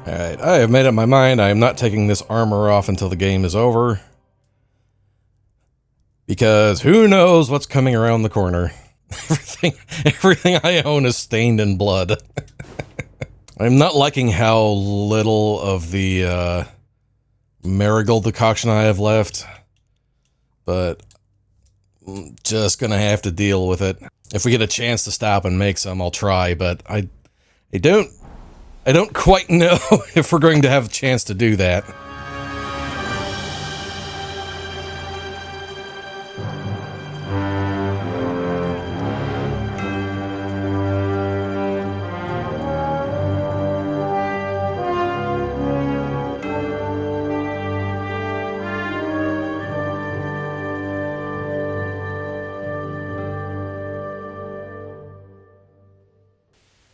Alright, I have made up my mind. I am not taking this armor off until the game is over. Because who knows what's coming around the corner. Everything I own is stained in blood. I'm not liking how little of the marigold decoction I have left. But I'm just gonna have to deal with it. If we get a chance to stop and make some, I'll try, but I don't quite know if we're going to have a chance to do that.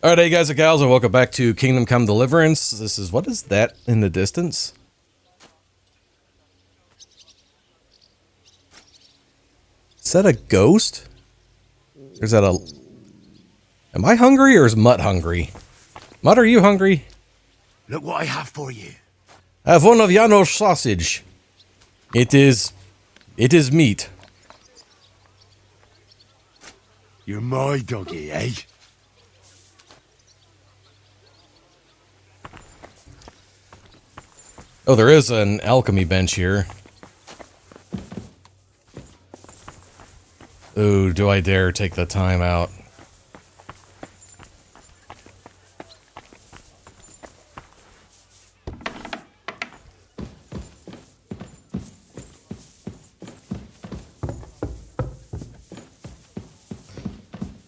Alright, hey guys and gals, and welcome back to Kingdom Come Deliverance. This is, what is that in the distance? Is that a ghost? Or is that a... Am I hungry or is Mutt hungry? Mutt, are you hungry? Look what I have for you. I have one of Janos' sausage. It is meat. You're my doggy, eh? Oh, there is an alchemy bench here. Ooh, do I dare take the time out?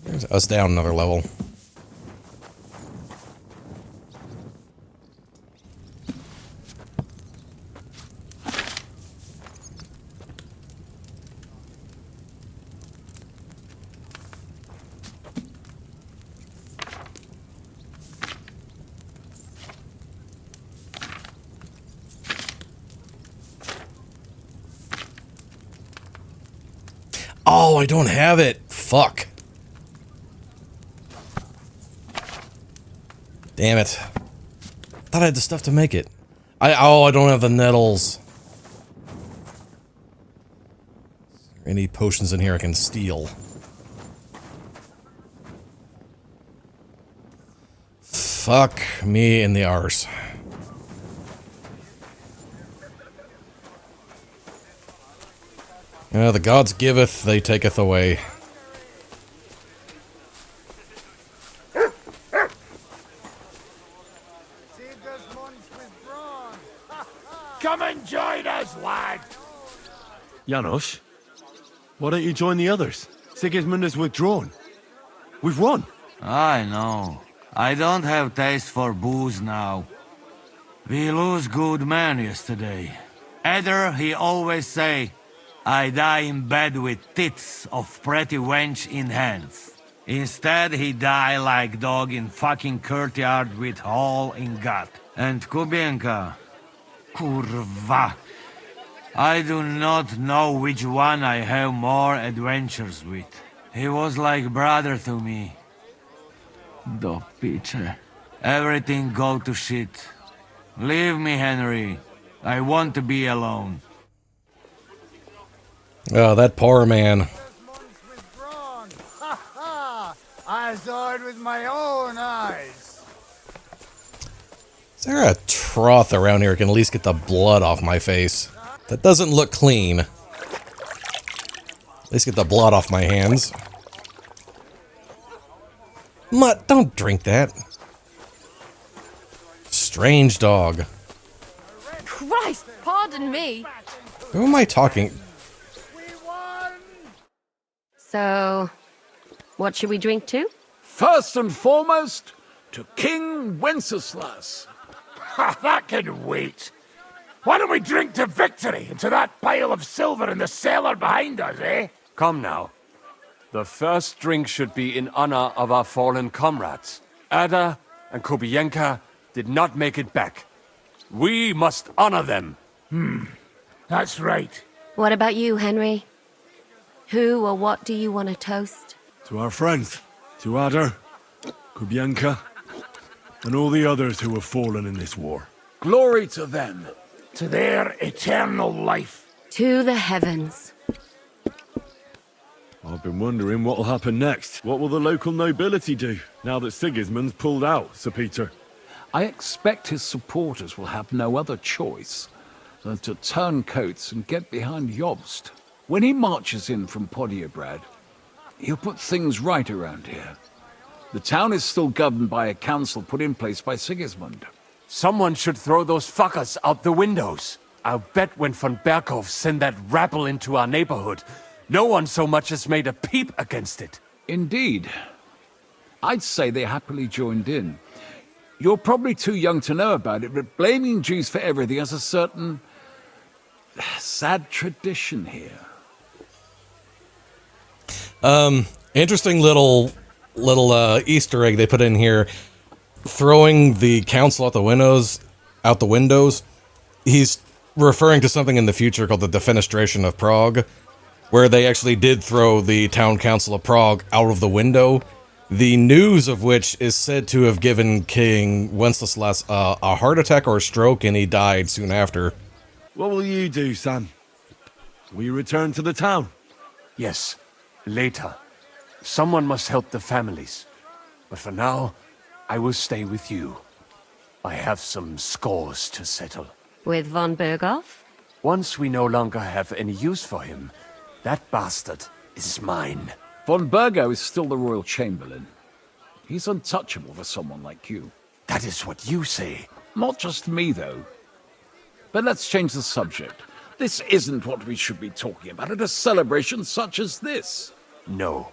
There's us down another level. Oh, I don't have it. Fuck. Damn it. Thought I had the stuff to make it. I don't have the nettles. Is there any potions in here I can steal? Fuck me in the arse. The gods giveth, they taketh away. Come and join us, lad! Janos, why don't you join the others? Sigismund has withdrawn. We've won. I know. I don't have taste for booze now. We lose good man yesterday. Either he always say, I die in bed with tits of pretty wench in hands. Instead, he die like dog in fucking courtyard with hole in gut. And Kubienka, kurwa. I do not know which one I have more adventures with. He was like brother to me. Do picze. Everything go to shit. Leave me, Henry. I want to be alone. Oh, that poor man. I saw it with my own eyes. Is there a trough around here I can at least get the blood off my face? That doesn't look clean. At least get the blood off my hands. Mutt, don't drink that. Strange dog. Christ, pardon me. Who am I talking? So, what should we drink to? First and foremost, to King Wenceslas. Ha, that can wait. Why don't we drink to victory and to that pile of silver in the cellar behind us, eh? Come now. The first drink should be in honor of our fallen comrades. Ada and Kubienka did not make it back. We must honor them. That's right. What about you, Henry? Who or what do you want to toast? To our friends, to Ada, Kubienka, and all the others who have fallen in this war. Glory to them. To their eternal life. To the heavens. I've been wondering what'll happen next. What will the local nobility do, now that Sigismund's pulled out, Sir Peter? I expect his supporters will have no other choice than to turn coats and get behind Jobst. When he marches in from Podiebrad, he'll put things right around here. The town is still governed by a council put in place by Sigismund. Someone should throw those fuckers out the windows. I'll bet when von Berkhof sent that rabble into our neighborhood, no one so much as made a peep against it. Indeed. I'd say they happily joined in. You're probably too young to know about it, but blaming Jews for everything has a certain sad tradition here. Interesting little Easter egg they put in here. Throwing the council out the windows. He's referring to something in the future called the Defenestration of Prague, where they actually did throw the town council of Prague out of the window. The news of which is said to have given King Wenceslas a heart attack or a stroke, and he died soon after. What will you do, Sam? Will you return to the town? Yes, later. Someone must help the families. But for now, I will stay with you. I have some scores to settle. With von Berghoff? Once we no longer have any use for him, that bastard is mine. Von Bergo is still the royal chamberlain. He's untouchable for someone like you. That is what you say. Not just me, though. But let's change the subject. This isn't what we should be talking about at a celebration such as this. No,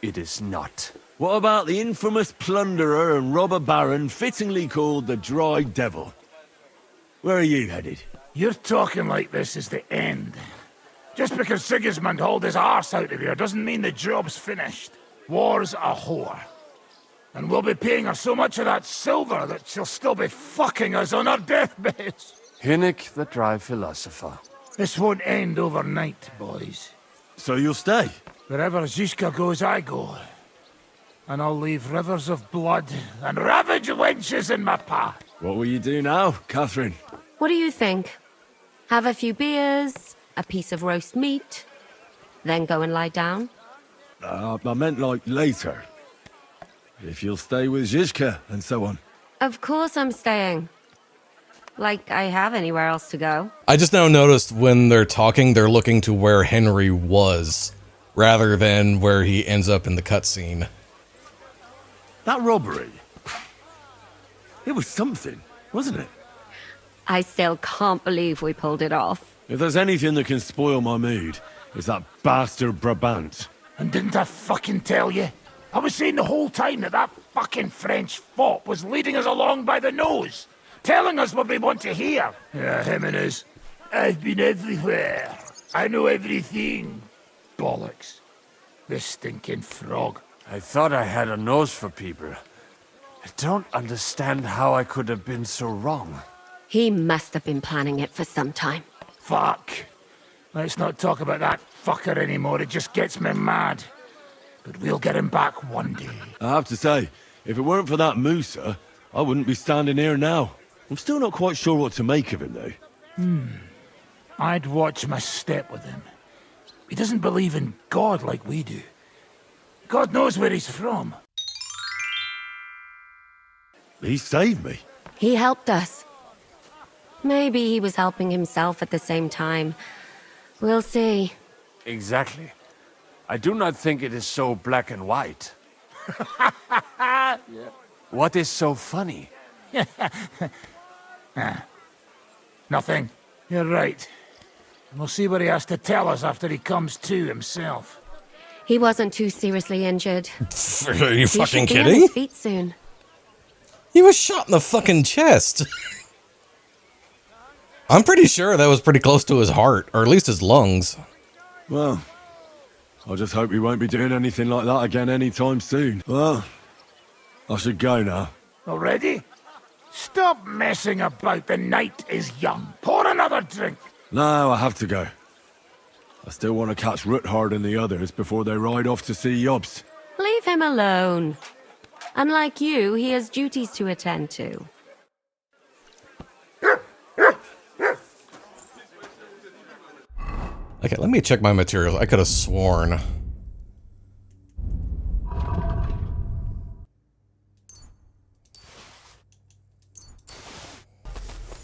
it is not. What about the infamous plunderer and robber baron fittingly called the Dry Devil? Where are you headed? You're talking like this is the end. Just because Sigismund hauled his arse out of here doesn't mean the job's finished. War's a whore. And we'll be paying her so much of that silver that she'll still be fucking us on her deathbeds. Hinnick the dry philosopher. This won't end overnight, boys. So you'll stay? Wherever Ziska goes, I go. And I'll leave rivers of blood and ravaged wenches in my path. What will you do now, Catherine? What do you think? Have a few beers, a piece of roast meat, then go and lie down? I meant like later. If you'll stay with Ziska and so on. Of course I'm staying. Like I have anywhere else to go. I just now noticed when they're talking, they're looking to where Henry was, rather than where he ends up in the cutscene. That robbery. It was something, wasn't it? I still can't believe we pulled it off. If there's anything that can spoil my mood, it's that bastard Brabant. And didn't I fucking tell you? I was saying the whole time that fucking French fop was leading us along by the nose, telling us what we want to hear. Yeah, him and his, I've been everywhere. I know everything. Bollocks. This stinking frog. I thought I had a nose for people. I don't understand how I could have been so wrong. He must have been planning it for some time. Fuck. Let's not talk about that fucker anymore. It just gets me mad. But we'll get him back one day. I have to say, if it weren't for that Musa, I wouldn't be standing here now. I'm still not quite sure what to make of him, though. I'd watch my step with him. He doesn't believe in God like we do. God knows where he's from. He saved me. He helped us. Maybe he was helping himself at the same time. We'll see. Exactly. I do not think it is so black and white. What is so funny? Nothing. You're right. We'll see what he has to tell us after he comes to himself. He wasn't too seriously injured. Are you He fucking should be on kidding? his feet soon. He was shot in the fucking chest. I'm pretty sure that was pretty close to his heart, or at least his lungs. Well, I just hope he won't be doing anything like that again anytime soon. Well, I should go now. Already? Stop messing about. The night is young. Pour another drink. No, I have to go. I still want to catch Ruthard and the others before they ride off to see Jobst. Leave him alone. Unlike you, he has duties to attend to. Okay, let me check my materials. I could have sworn.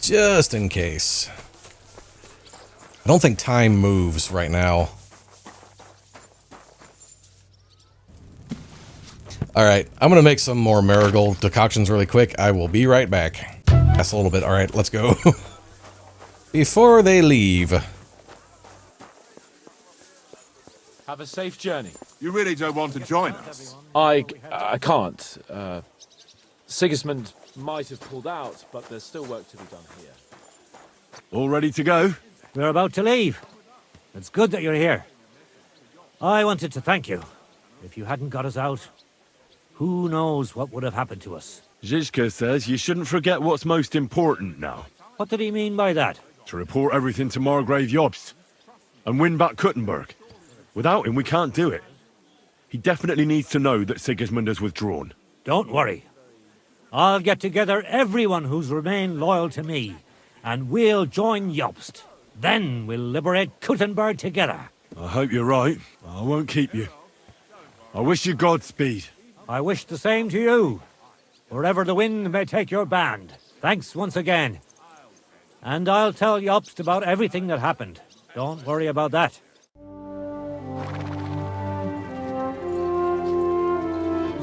Just in case. I don't think time moves right now. Alright, I'm gonna make some more marigold decoctions really quick. I will be right back. That's a little bit. Alright, let's go. Before they leave. Have a safe journey. You really don't want to join us? I can't. Sigismund might have pulled out, but there's still work to be done here. All ready to go? We're about to leave. It's good that you're here. I wanted to thank you. If you hadn't got us out, who knows what would have happened to us. Ziska says you shouldn't forget what's most important now. What did he mean by that? To report everything to Margrave Jobst. And win back Kuttenberg. Without him, we can't do it. He definitely needs to know that Sigismund has withdrawn. Don't worry. I'll get together everyone who's remained loyal to me, and we'll join Jobst. Then we'll liberate Kuttenberg together. I hope you're right. I won't keep you. I wish you Godspeed. I wish the same to you. Wherever the wind may take your band. Thanks once again. And I'll tell Jobst about everything that happened. Don't worry about that.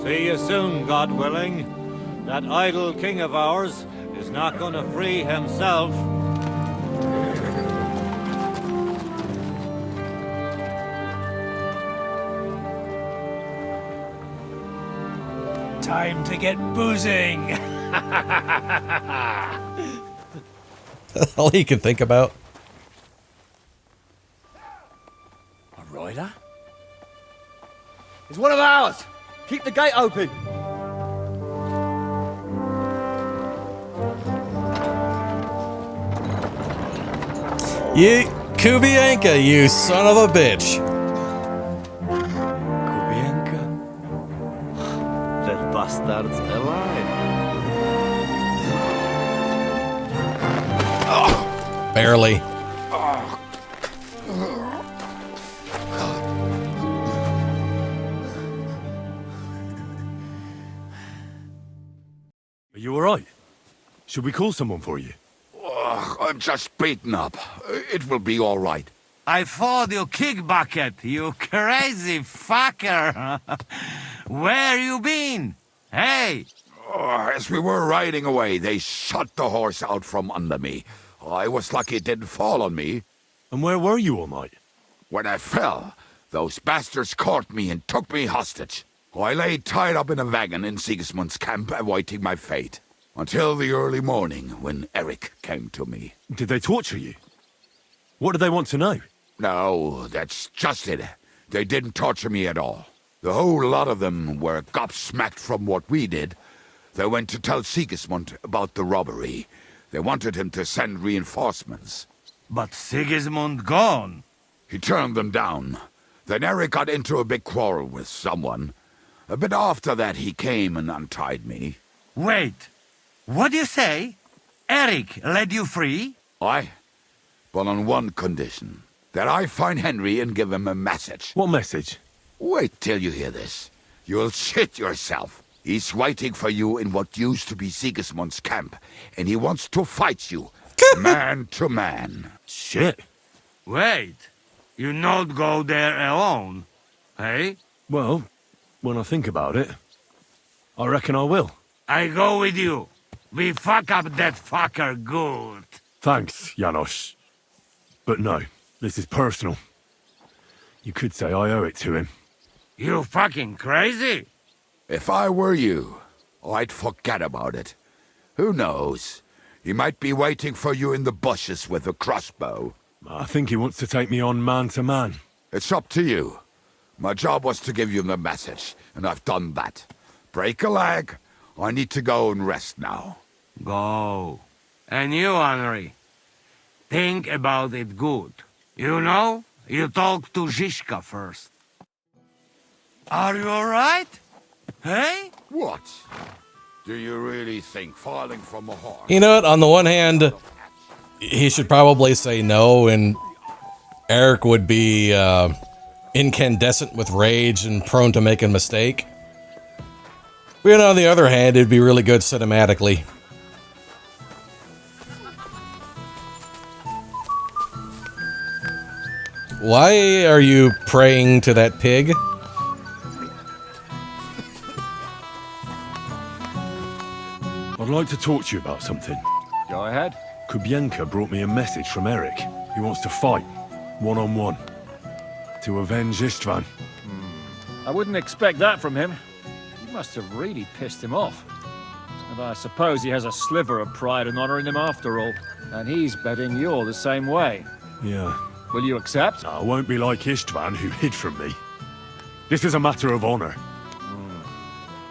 See you soon, God willing. That idle king of ours is not going to free himself. Time to get boozing. All he can think about. A rider? He's one of ours! Keep the gate open! You Kubianka, you son of a bitch. Kubienka? That bastard's alive. Barely. Are you alright? Should we call someone for you? I'm just beaten up. It will be all right. I fought you kick bucket, you crazy fucker. Where you been? Hey! As we were riding away, they shot the horse out from under me. I was lucky it didn't fall on me. And where were you all night? When I fell, those bastards caught me and took me hostage. I lay tied up in a wagon in Sigismund's camp, awaiting my fate. Until the early morning, when Eric came to me. Did they torture you? What did they want to know? No, that's just it. They didn't torture me at all. The whole lot of them were gobsmacked from what we did. They went to tell Sigismund about the robbery. They wanted him to send reinforcements. But Sigismund gone. He turned them down. Then Eric got into a big quarrel with someone. A bit after that, he came and untied me. Wait, what do you say? Eric led you free? Aye, but on one condition. That I find Henry and give him a message. What message? Wait till you hear this. You'll shit yourself. He's waiting for you in what used to be Sigismund's camp, and he wants to fight you, man to man. Shit. Wait, you not go there alone, hey? Well, when I think about it, I reckon I will. I go with you. We fuck up that fucker good. Thanks, Janos. But no, this is personal. You could say I owe it to him. You fucking crazy? If I were you, I'd forget about it. Who knows? He might be waiting for you in the bushes with a crossbow. I think he wants to take me on man to man. It's up to you. My job was to give you the message, and I've done that. Break a leg. I need to go and rest now. Go. And you, Henry, think about it good. You know, you talk to Ziska first. Are you alright? Hey? What? Do you really think filing from a horse? You know what? On the one hand, he should probably say no, and Eric would be incandescent with rage and prone to make a mistake. But on the other hand, it'd be really good cinematically. Why are you praying to that pig? I'd like to talk to you about something. Go ahead. Kubienka brought me a message from Eric. He wants to fight, one-on-one, to avenge Istvan. I wouldn't expect that from him. You must have really pissed him off. And I suppose he has a sliver of pride and honor in him after all. And he's betting you're the same way. Yeah. Will you accept? I won't be like Istvan, who hid from me. This is a matter of honor.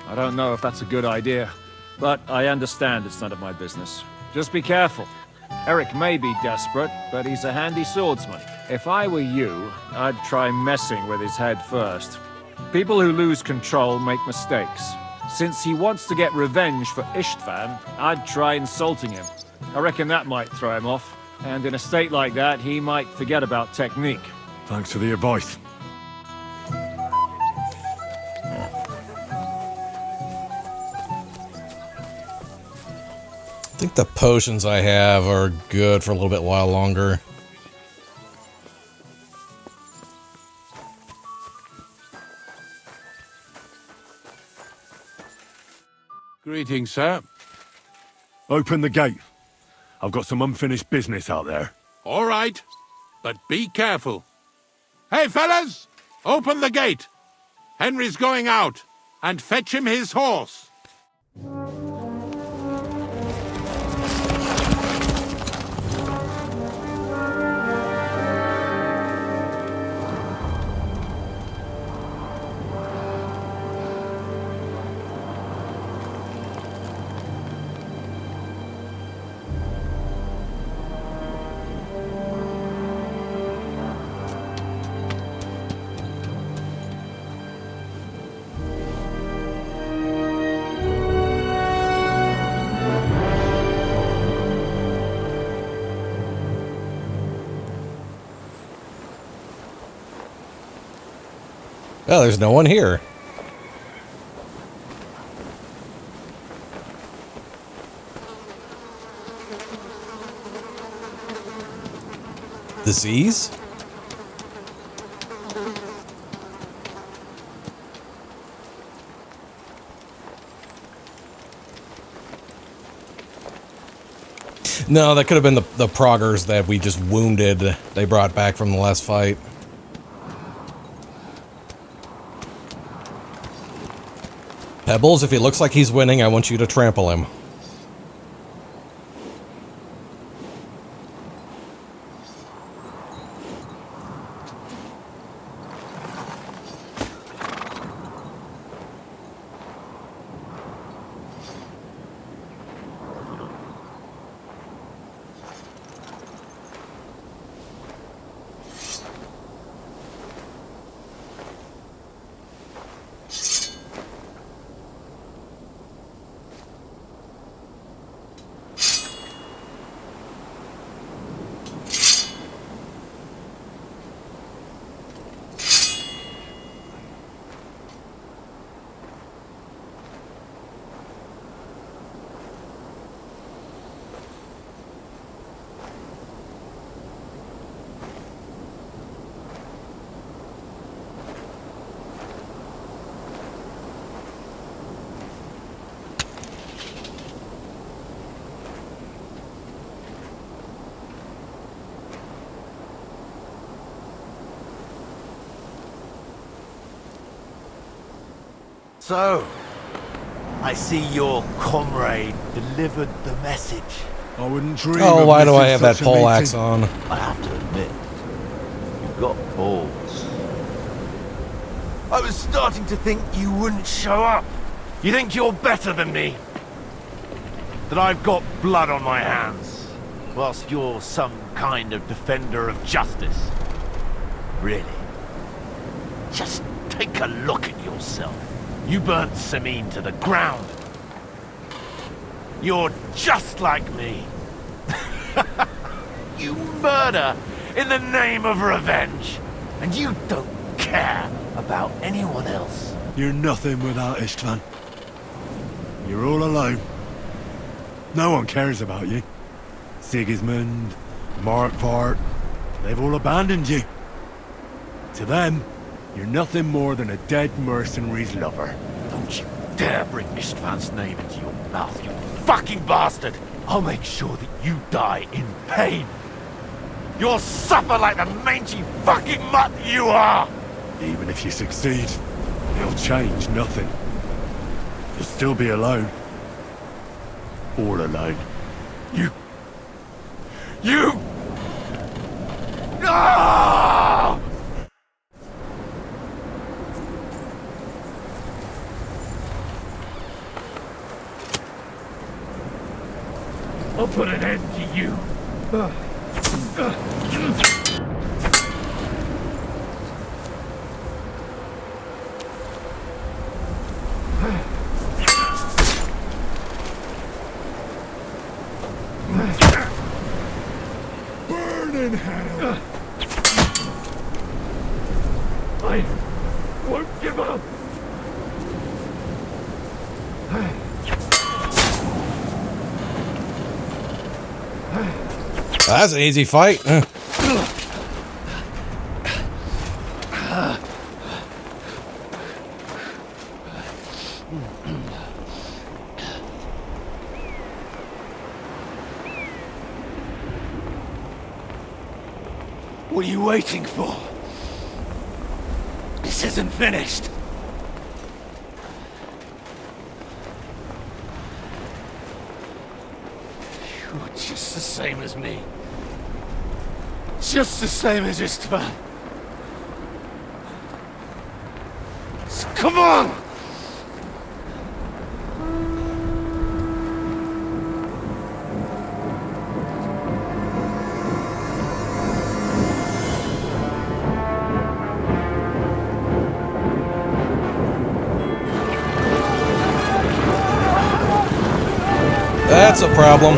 I don't know if that's a good idea, but I understand it's none of my business. Just be careful. Eric may be desperate, but he's a handy swordsman. If I were you, I'd try messing with his head first. People who lose control make mistakes. Since he wants to get revenge for Istvan, I'd try insulting him. I reckon that might throw him off. And in a state like that, he might forget about technique. Thanks for the advice. I think the potions I have are good for a little bit while longer. Greetings, sir. Open the gate. I've got some unfinished business out there. All right, but be careful. Hey, fellas! Open the gate. Henry's going out, and fetch him his horse. Oh, there's no one here. Disease? No, that could have been the proggers that we just wounded. They brought back from the last fight. Pebbles, if he looks like he's winning, I want you to trample him. So, I see your comrade delivered the message. I wouldn't dream Oh, of why do missing I have that such a poleaxe meeting. on? I have to admit, you've got balls. I was starting to think you wouldn't show up. You think you're better than me? That I've got blood on my hands, whilst you're some kind of defender of justice. Really? Just take a look at yourself. You burnt Sameen to the ground. You're just like me. You murder in the name of revenge. And you don't care about anyone else. You're nothing without Istvan. You're all alone. No one cares about you. Sigismund, Markvart, they've all abandoned you. To them, you're nothing more than a dead mercenary's lover. Don't you dare bring Istvan's name into your mouth, you fucking bastard! I'll make sure that you die in pain. You'll suffer like the mangy fucking mutt you are! Even if you succeed, it'll change nothing. You'll still be alone. All alone. You... Ah! I'll put an end to you. Burn in hell. I won't give up. That's an easy fight. What are you waiting for? This isn't finished. You're just the same as me. Just the same as Istvan. So come on! That's a problem.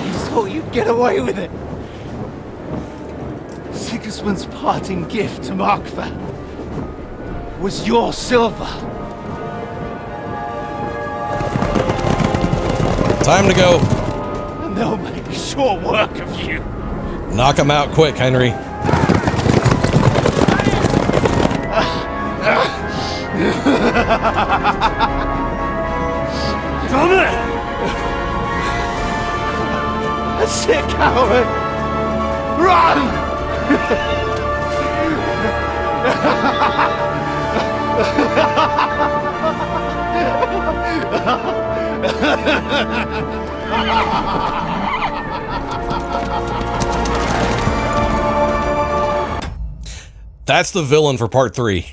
You thought you'd get away with it. Sigismund's parting gift to Markvart was your silver. Time to go. And they'll make short work of you. Knock him out quick, Henry. Damn it! That's it, coward! Run! That's the villain for part 3.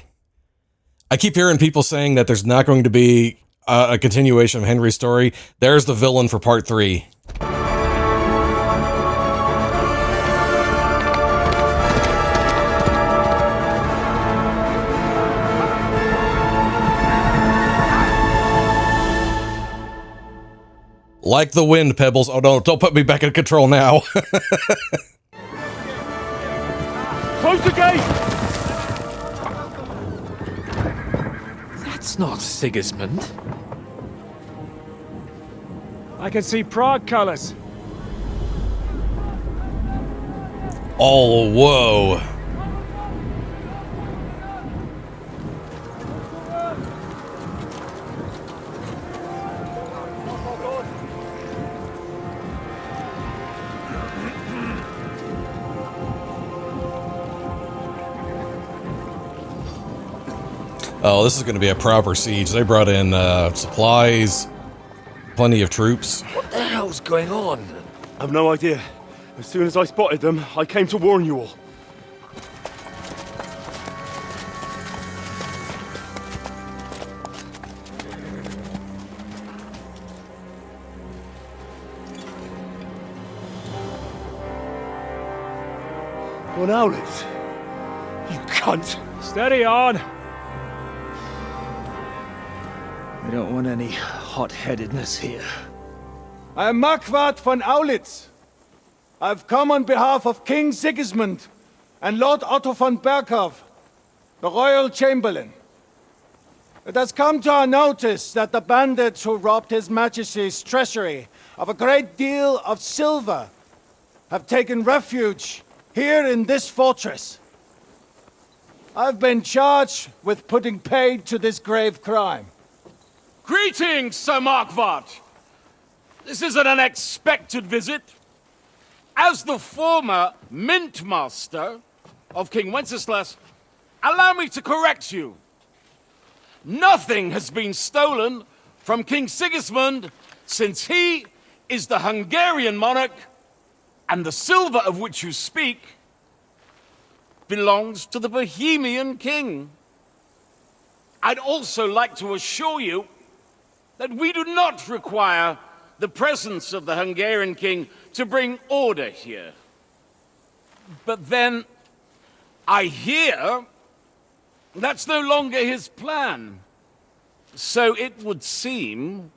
I keep hearing people saying that there's not going to be a continuation of Henry's story. There's the villain for part 3. Like the wind, Pebbles. Oh no, don't put me back in control now. Close the gate! That's not Sigismund. I can see Prague colors. Oh, whoa. Oh, this is going to be a proper siege. They brought in supplies, plenty of troops. What the hell's going on? I've no idea. As soon as I spotted them, I came to warn you all. What Owlets? You cunt! Steady on. We don't want any hot-headedness here. I am Marquardt von Aulitz. I've come on behalf of King Sigismund and Lord Otto von Berghoff, the Royal Chamberlain. It has come to our notice that the bandits who robbed His Majesty's treasury of a great deal of silver have taken refuge here in this fortress. I've been charged with putting paid to this grave crime. Greetings, Sir Marquardt. This is an unexpected visit. As the former mint master of King Wenceslas, allow me to correct you. Nothing has been stolen from King Sigismund since he is the Hungarian monarch, and the silver of which you speak belongs to the Bohemian king. I'd also like to assure you that we do not require the presence of the Hungarian king to bring order here. But then, I hear that's no longer his plan. So it would seem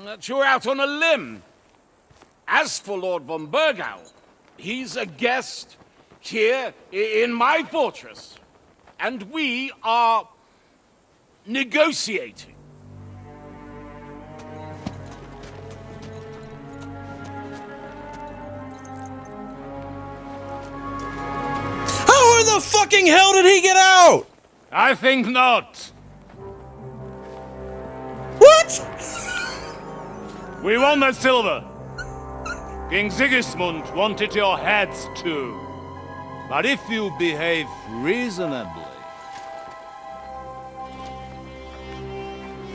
that you're out on a limb. As for Lord von Bergau, he's a guest here in my fortress, and we are negotiating. How in the fucking hell did he get out? I think not. What? We want that silver. King Sigismund wanted your heads too. But if you behave reasonably,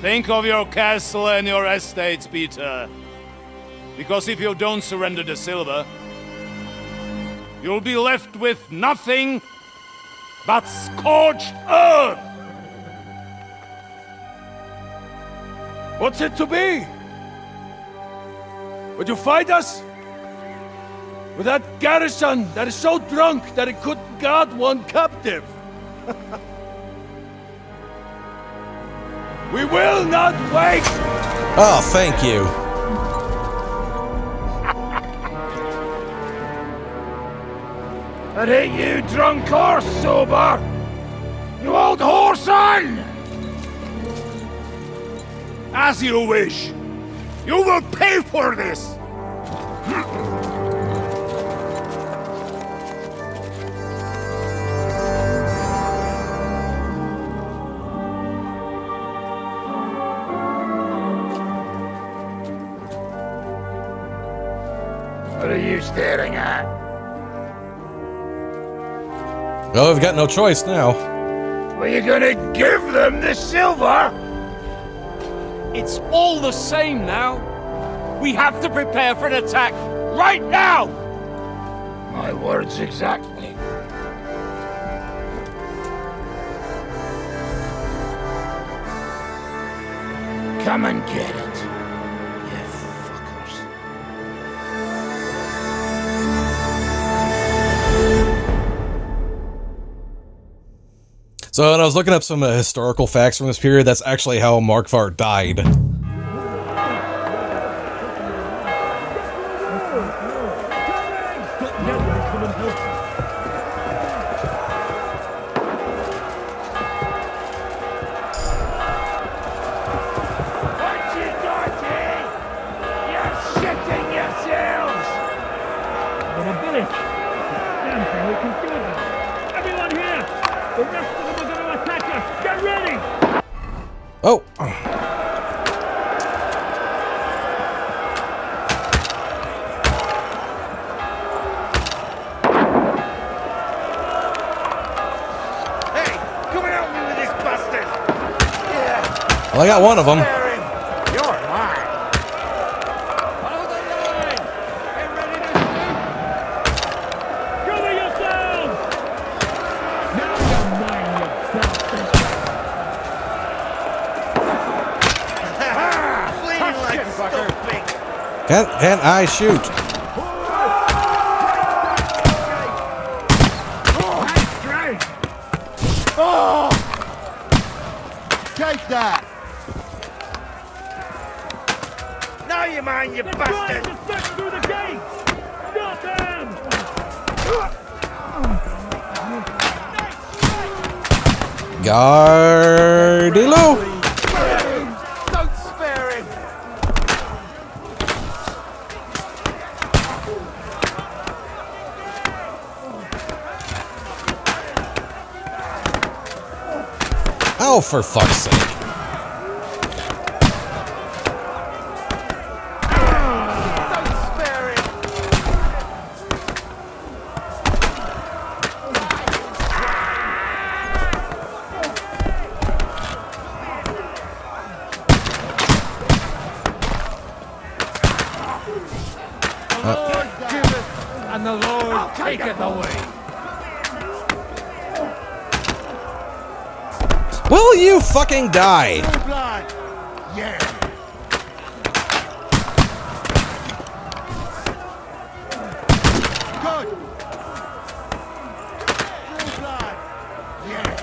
think of your castle and your estates, Peter. Because if you don't surrender the silver, you'll be left with nothing but scorched earth! What's it to be? Would you fight us? With that garrison that is so drunk that it couldn't guard one captive? We will not wait! Oh, thank you. That ain't you, drunk or sober! You old whoreson! As you wish. You will pay for this! What are you staring at? Oh, we've got no choice now. Were you gonna give them the silver? It's all the same now. We have to prepare for an attack right now! My words exactly. Come and get it, you fuckers. So when I was looking up some historical facts from this period, that's actually how Marquardt died. Oh! Hey, come and help me with this bastard! Yeah. Well, I got one of them. You're mine. Follow the line! Get ready to shoot! Cover yourselves! Now you're mine, you bastard! Bleeding like a fucker. Can I shoot? Take that! you man, you bastard! Through the gate! Stop him! Guardilo! Don't spare him! Oh, for fuck's sake. And the Lord taketh away. Will you fucking die? Blood! Yeah! Good! Blood! Yeah!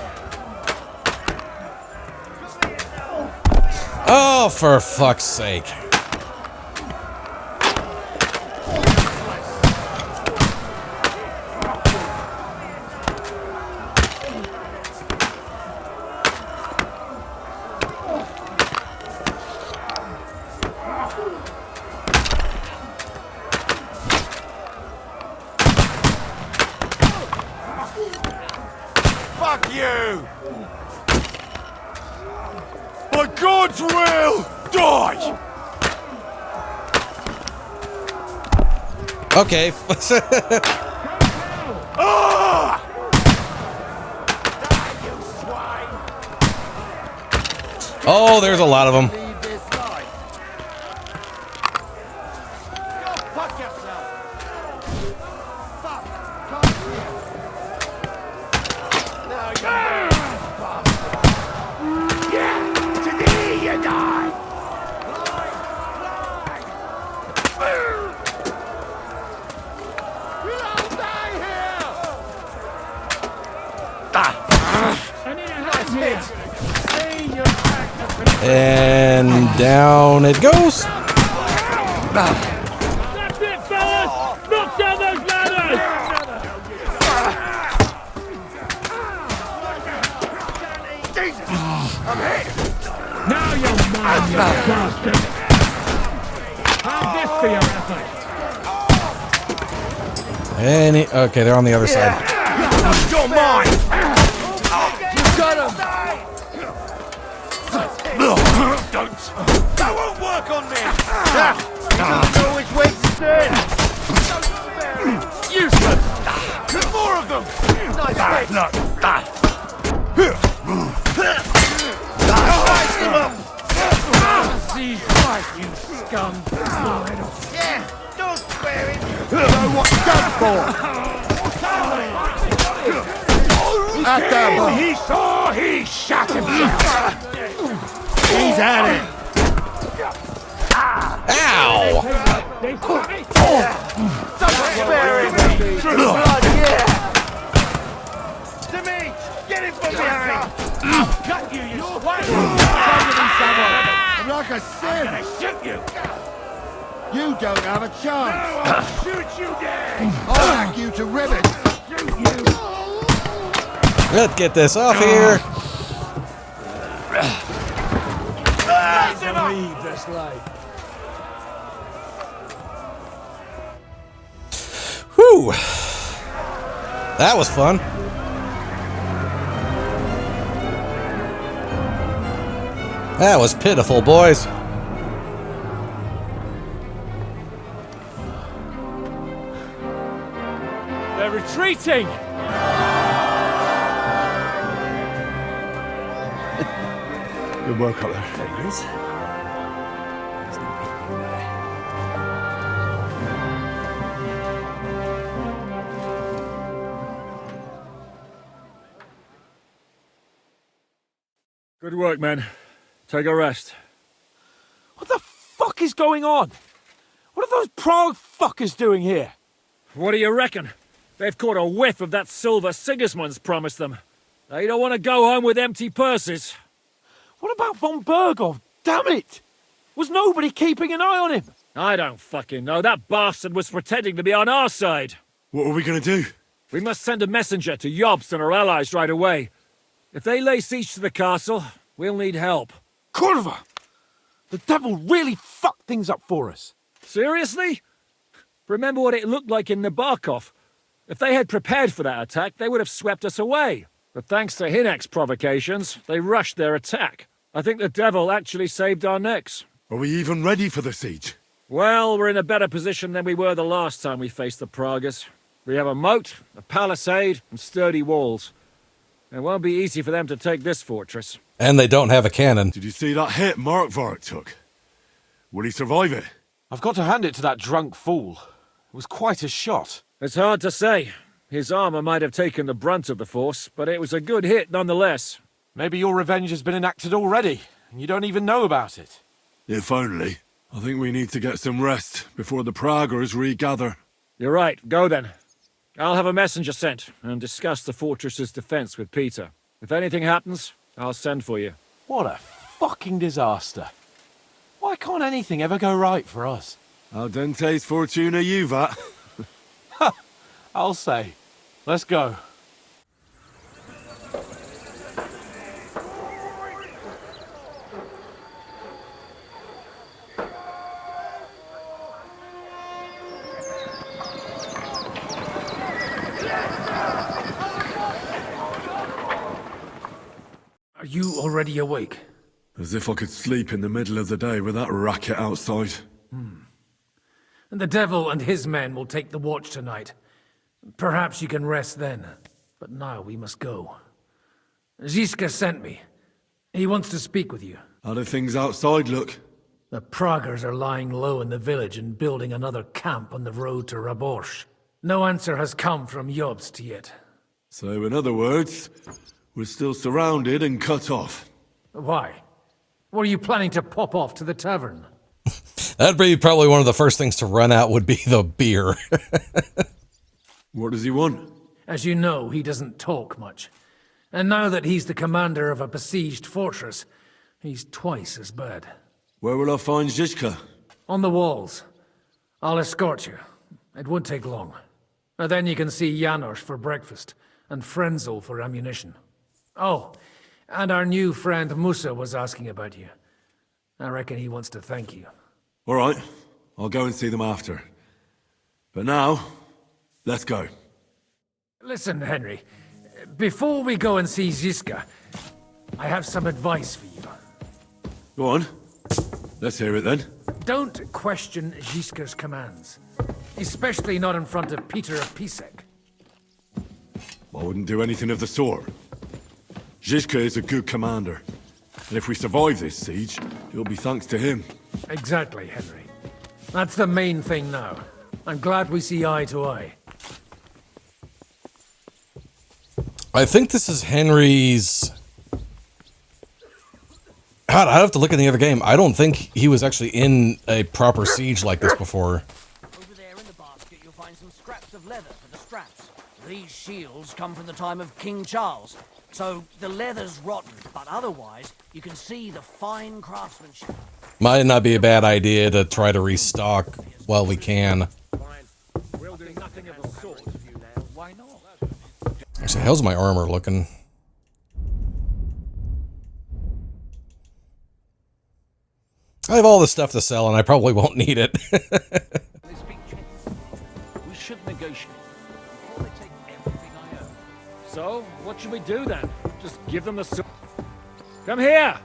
Oh, for fuck's sake. Fuck you! By God's will, die! Okay. Ah! Oh, there's a lot of them. Leave this life. Go fuck yourself! Fuck! Come here! Now you're bastard! Yeah! Today you die! We'll all die here! That's it! Stay in your back! And down it goes. That's it, fellas! Knock down those ladders! Jesus! I'm hit! Now you're mine, you bastard! How's this for your effort? Okay, they're on the other side. You're mine! You got him! Don't! That won't work on me! You don't know which way to turn! Useless! There's more of them! Nice hit! Slice them up! See fight, you scum! Yeah, don't spare him! You know what you're done for! At them! He saw he shot himself! He's at it! Ow! Don't spare him! Blood, yeah! To me! Get him from behind! I'll cut you, you swine! Like I said, I shoot you! You don't have a chance! No, I'll shoot you dead! I'll hack you to ribbons! Shoot you! Let's get this off here. Leave this life. Whew. That was fun. That was pitiful, boys. They're retreating! Good work up there. There he is. There's no people there. Good work, men. Take a rest. What the fuck is going on? What are those Prague fuckers doing here? What do you reckon? They've caught a whiff of that silver Sigismund's promised them. They don't want to go home with empty purses. What about von Bergov? Damn it! Was nobody keeping an eye on him? I don't fucking know. That bastard was pretending to be on our side. What are we gonna do? We must send a messenger to Jobst and our allies right away. If they lay siege to the castle, we'll need help. Kurva! The devil really fucked things up for us. Seriously? Remember what it looked like in Nabokov. If they had prepared for that attack, they would have swept us away. But thanks to Hinek's provocations, they rushed their attack. I think the devil actually saved our necks. Are we even ready for the siege? Well, we're in a better position than we were the last time we faced the Praguers. We have a moat, a palisade, and sturdy walls. It won't be easy for them to take this fortress. And they don't have a cannon. Did you see that hit Markvart took? Will he survive it? I've got to hand it to that drunk fool. It was quite a shot. It's hard to say. His armor might have taken the brunt of the force, but it was a good hit nonetheless. Maybe your revenge has been enacted already, and you don't even know about it. If only. I think we need to get some rest before the Praguers regather. You're right. Go then. I'll have a messenger sent and discuss the fortress's defense with Peter. If anything happens, I'll send for you. What a fucking disaster. Why can't anything ever go right for us? Al dente's fortuna juvat. I'll say. Let's go. Are you already awake? As if I could sleep in the middle of the day with that racket outside. And the devil and his men will take the watch tonight. Perhaps you can rest then. But now we must go. Ziska sent me. He wants to speak with you. How do things outside look? The Praguers are lying low in the village and building another camp on the road to Raborsh. No answer has come from Jobst yet. So in other words, we're still surrounded and cut off. Why? Were you planning to pop off to the tavern? That'd be probably one of the first things to run out would be the beer. What does he want? As you know, he doesn't talk much. And now that he's the commander of a besieged fortress, he's twice as bad. Where will I find Ziska? On the walls. I'll escort you. It won't take long. And then you can see Janos for breakfast, and Frenzel for ammunition. Oh, and our new friend Musa was asking about you. I reckon he wants to thank you. All right, I'll go and see them after. But now, let's go. Listen, Henry. Before we go and see Ziska, I have some advice for you. Go on. Let's hear it then. Don't question Ziska's commands. Especially not in front of Peter of Pisek. I wouldn't do anything of the sort. Ziska is a good commander. And if we survive this siege, it'll be thanks to him. Exactly, Henry. That's the main thing now. I'm glad we see eye to eye. I think this is Henry's... God, I'd have to look at the other game. I don't think he was actually in a proper siege like this before. Over there in the basket, you'll find some scraps of leather for the straps. These shields come from the time of King Charles, so the leather's rotten, but otherwise, you can see the fine craftsmanship. Might not be a bad idea to try to restock while we can. We'll do nothing of the sort. Why not? Actually, how's my armor looking? I have all this stuff to sell, and I probably won't need it. We should negotiate before they take everything I own. So, what should we do then? Just give them the... Come here!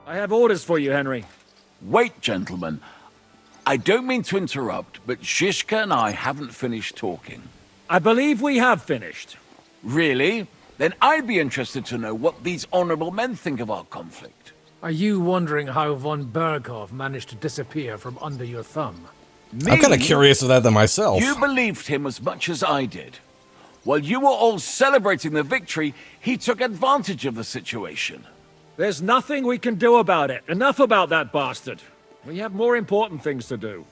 I have orders for you, Henry. Wait, gentlemen. I don't mean to interrupt, but Ziska and I haven't finished talking. I believe we have finished. Really? Then I'd be interested to know what these honorable men think of our conflict. Are you wondering how von Berghoff managed to disappear from under your thumb? Me? I'm kind of curious of that than myself. You believed him as much as I did. While you were all celebrating the victory, he took advantage of the situation. There's nothing we can do about it. Enough about that bastard. We have more important things to do.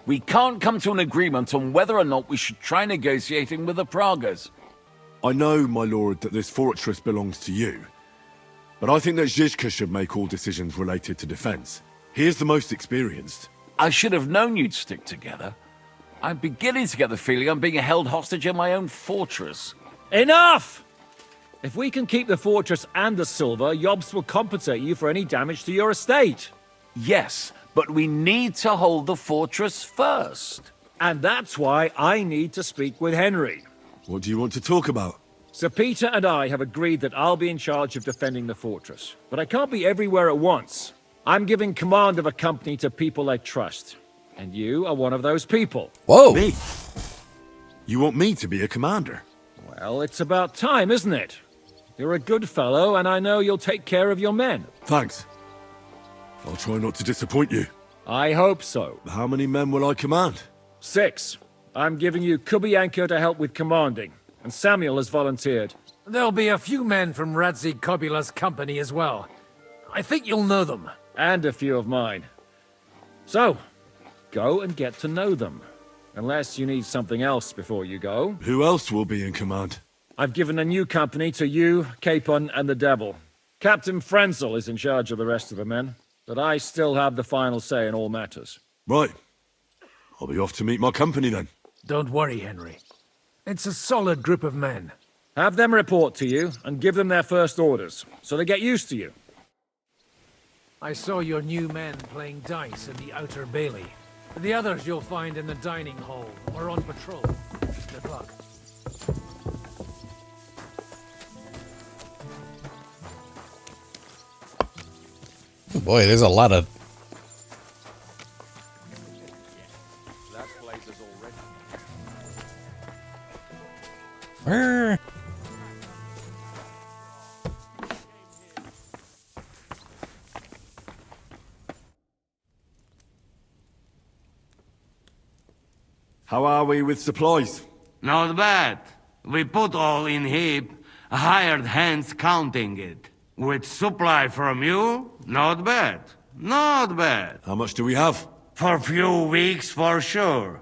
We can't come to an agreement on whether or not we should try negotiating with the Praguers. I know, my lord, that this fortress belongs to you. But I think that Ziska should make all decisions related to defense. He is the most experienced. I should have known you'd stick together. I'm beginning to get the feeling I'm being held hostage in my own fortress. Enough! If we can keep the fortress and the silver, Yobst will compensate you for any damage to your estate. Yes, but we need to hold the fortress first. And that's why I need to speak with Henry. What do you want to talk about? Sir Peter and I have agreed that I'll be in charge of defending the fortress. But I can't be everywhere at once. I'm giving command of a company to people I trust. And you are one of those people. Whoa! Me? You want me to be a commander? Well, it's about time, isn't it? You're a good fellow, and I know you'll take care of your men. Thanks. I'll try not to disappoint you. I hope so. How many men will I command? 6. I'm giving you Kubianka to help with commanding, and Samuel has volunteered. There'll be a few men from Radzi Kobula's company as well. I think you'll know them. And a few of mine. So, go and get to know them. Unless you need something else before you go. Who else will be in command? I've given a new company to you, Capon, and the Devil. Captain Frenzel is in charge of the rest of the men, but I still have the final say in all matters. Right. I'll be off to meet my company then. Don't worry, Henry. It's a solid group of men. Have them report to you, and give them their first orders, so they get used to you. I saw your new men playing dice in the outer bailey. The others you'll find in the dining hall or on patrol. Good luck. Boy, there's a lot of... That place is already... How are we with supplies? Not bad. We put all in heap, hired hands counting it. With supply from you, not bad. Not bad. How much do we have? For few weeks, for sure.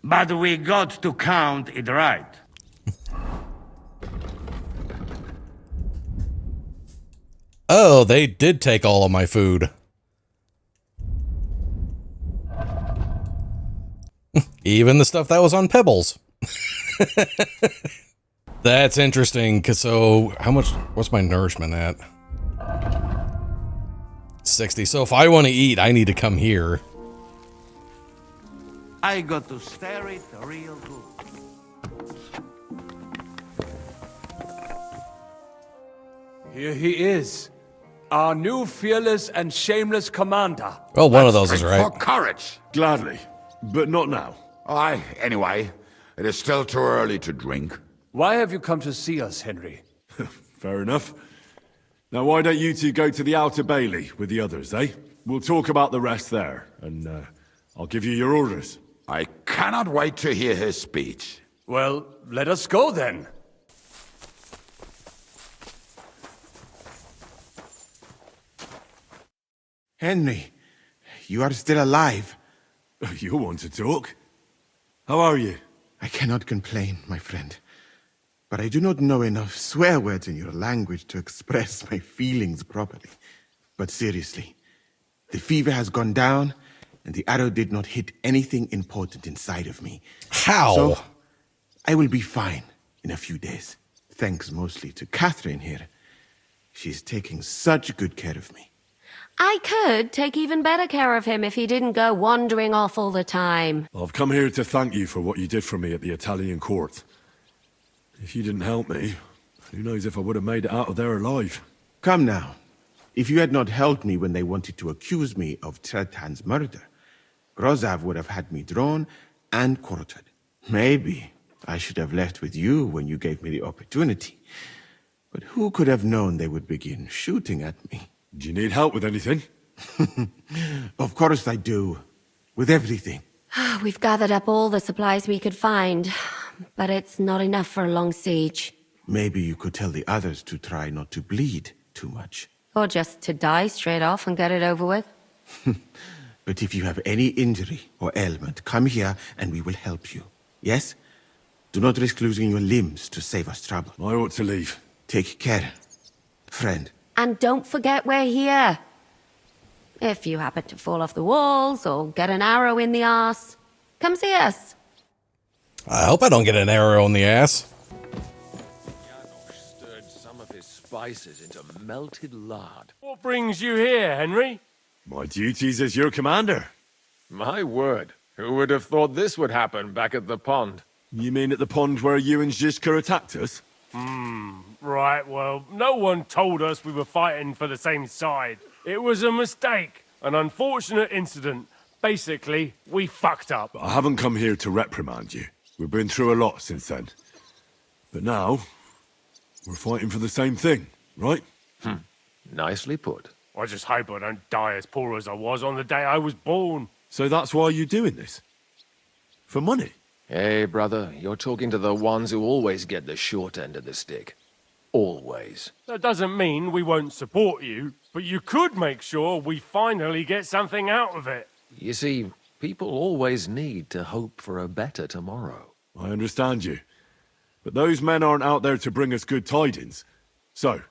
But we got to count it right. Oh, they did take all of my food. Even the stuff that was on Pebbles. That's interesting, cause so how much, what's my nourishment at? 60. So if I want to eat, I need to come here. I got to stare it real good. Here he is. Our new fearless and shameless commander. Well, one of those is right. For courage. Gladly, but not now. Aye, anyway, it is still too early to drink. Why have you come to see us, Henry? Fair enough. Now why don't you two go to the outer bailey with the others, eh? We'll talk about the rest there, and I'll give you your orders. I cannot wait to hear his speech. Well, let us go then. Henry, you are still alive. You want to talk? How are you? I cannot complain, my friend. But I do not know enough swear words in your language to express my feelings properly. But seriously, the fever has gone down, and the arrow did not hit anything important inside of me. How? So, I will be fine in a few days. Thanks mostly to Catherine here. She's taking such good care of me. I could take even better care of him if he didn't go wandering off all the time. I've come here to thank you for what you did for me at the Italian court. If you didn't help me, who knows if I would have made it out of there alive. Come now. If you had not helped me when they wanted to accuse me of Tretan's murder, Grozav would have had me drawn and quartered. Maybe I should have left with you when you gave me the opportunity. But who could have known they would begin shooting at me? Do you need help with anything? Of course I do. With everything. We've gathered up all the supplies we could find, but it's not enough for a long siege. Maybe you could tell the others to try not to bleed too much. Or just to die straight off and get it over with. But if you have any injury or ailment, come here and we will help you. Yes? Do not risk losing your limbs to save us trouble. I ought to leave. Take care, friend. And don't forget we're here. If you happen to fall off the walls or get an arrow in the arse, come see us. I hope I don't get an arrow in the ass. Janos stirred some of his spices into melted lard. What brings you here, Henry? My duties as your commander. My word, who would have thought this would happen back at the pond? You mean at the pond where you and Ziska attacked us? Right, well, no one told us we were fighting for the same side. It was a mistake, an unfortunate incident. Basically, we fucked up. I haven't come here to reprimand you. We've been through a lot since then. But now, we're fighting for the same thing, right? Nicely put. I just hope I don't die as poor as I was on the day I was born. So that's why you're doing this? For money? Hey, brother, you're talking to the ones who always get the short end of the stick. Always. That doesn't mean we won't support you, but you could make sure we finally get something out of it. You see, people always need to hope for a better tomorrow. I understand you. But those men aren't out there to bring us good tidings. So,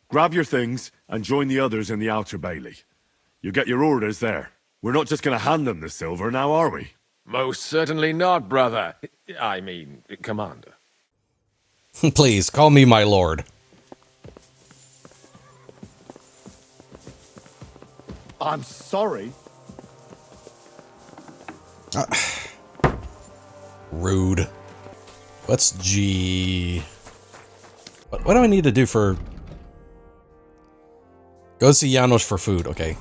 grab your things and join the others in the Outer Bailey. You'll get your orders there. We're not just going to hand them the silver now, are we? Most certainly not, brother. I mean, commander. Please, call me my lord. I'm sorry. Rude. What's G? What do I need to do for... Go see Janos for food, okay.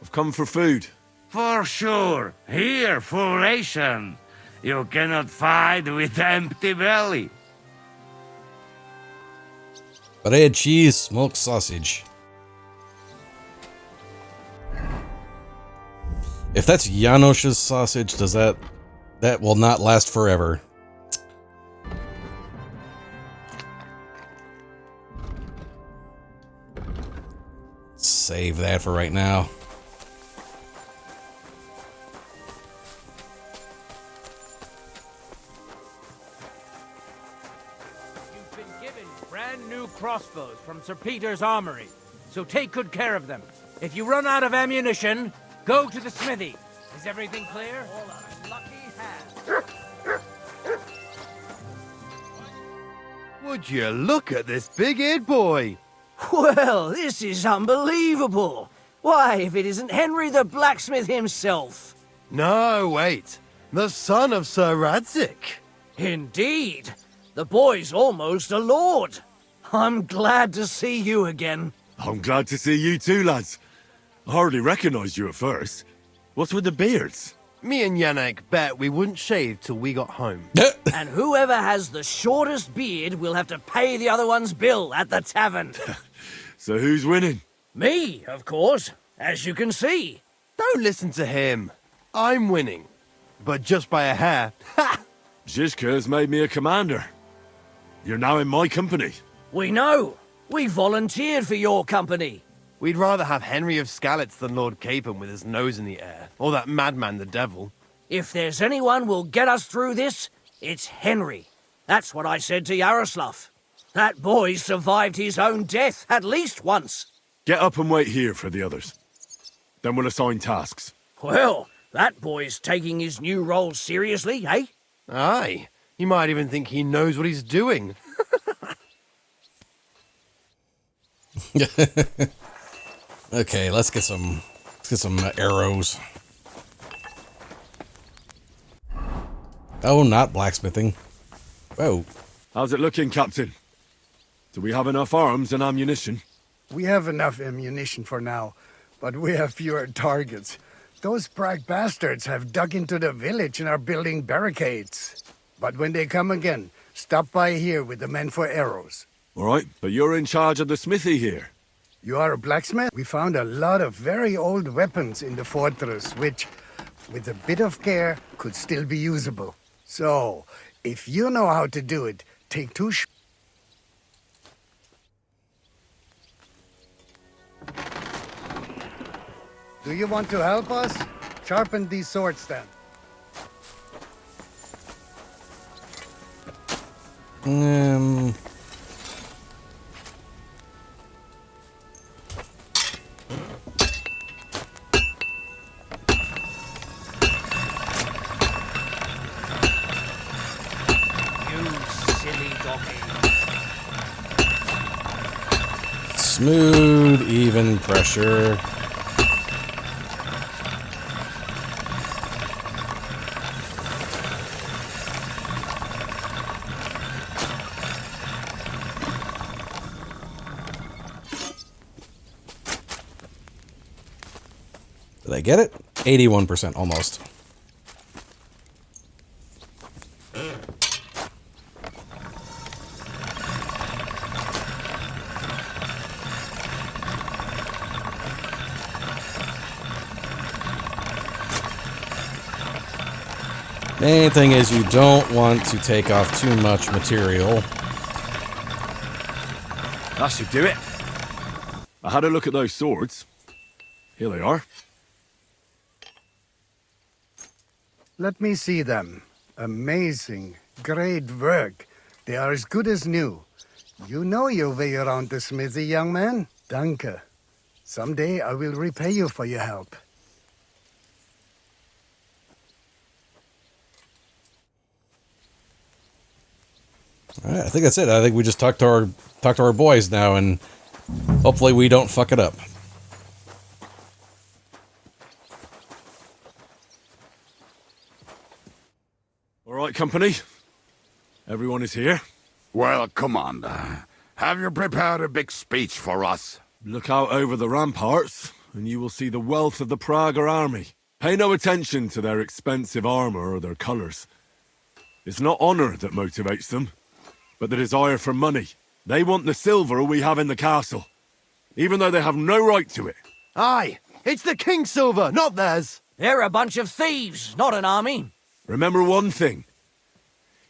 I've come for food. For sure. Here, full ration. You cannot fight with empty belly. Bread, cheese, smoked sausage. If that's Janos's sausage, does that will not last forever. Save that for right now. You've been given brand new crossbows from Sir Peter's armory, so take good care of them. If you run out of ammunition, go to the smithy. Is everything clear? All our lucky hands. Would you look at this big-eared boy? Well, this is unbelievable. Why, if it isn't Henry the blacksmith himself. No, wait. The son of Sir Radzig. Indeed. The boy's almost a lord. I'm glad to see you again. I'm glad to see you too, lads. I hardly recognized you at first. What's with the beards? Me and Yannick bet we wouldn't shave till we got home. And whoever has the shortest beard will have to pay the other one's bill at the tavern. So who's winning? Me, of course, as you can see. Don't listen to him. I'm winning. But just by a hair. Ziska has made me a commander. You're now in my company. We know. We volunteered for your company. We'd rather have Henry of Skalitz than Lord Capon with his nose in the air. Or that madman, the devil. If there's anyone will get us through this, it's Henry. That's what I said to Yaroslav. That boy survived his own death at least once. Get up and wait here for the others. Then we'll assign tasks. Well, that boy's taking his new role seriously, eh? Aye. You might even think he knows what he's doing. Okay, let's get some arrows. Oh, not blacksmithing. Whoa. How's it looking, Captain? Do we have enough arms and ammunition? We have enough ammunition for now, but we have fewer targets. Those Prague bastards have dug into the village and are building barricades. But when they come again, stop by here with the men for arrows. All right, but you're in charge of the smithy here. You are a blacksmith? We found a lot of very old weapons in the fortress, which, with a bit of care, could still be usable. So, if you know how to do it, take two Do you want to help us? Sharpen these swords then. Smooth, even pressure. Did I get it? 81% almost. Main thing is you don't want to take off too much material. That should do it. I had a look at those swords. Here they are. Let me see them. Amazing. Great work. They are as good as new. You know your way around the smithy, young man. Danke. Someday I will repay you for your help. All right, I think that's it. I think we just talk to our boys now, and hopefully we don't fuck it up. All right, company. Everyone is here. Well, Commander, have you prepared a big speech for us? Look out over the ramparts, and you will see the wealth of the Prague army. Pay no attention to their expensive armor or their colors. It's not honor that motivates them, but the desire for money. They want the silver we have in the castle, even though they have no right to it. Aye, it's the king's silver, not theirs. They're a bunch of thieves, not an army. Remember one thing.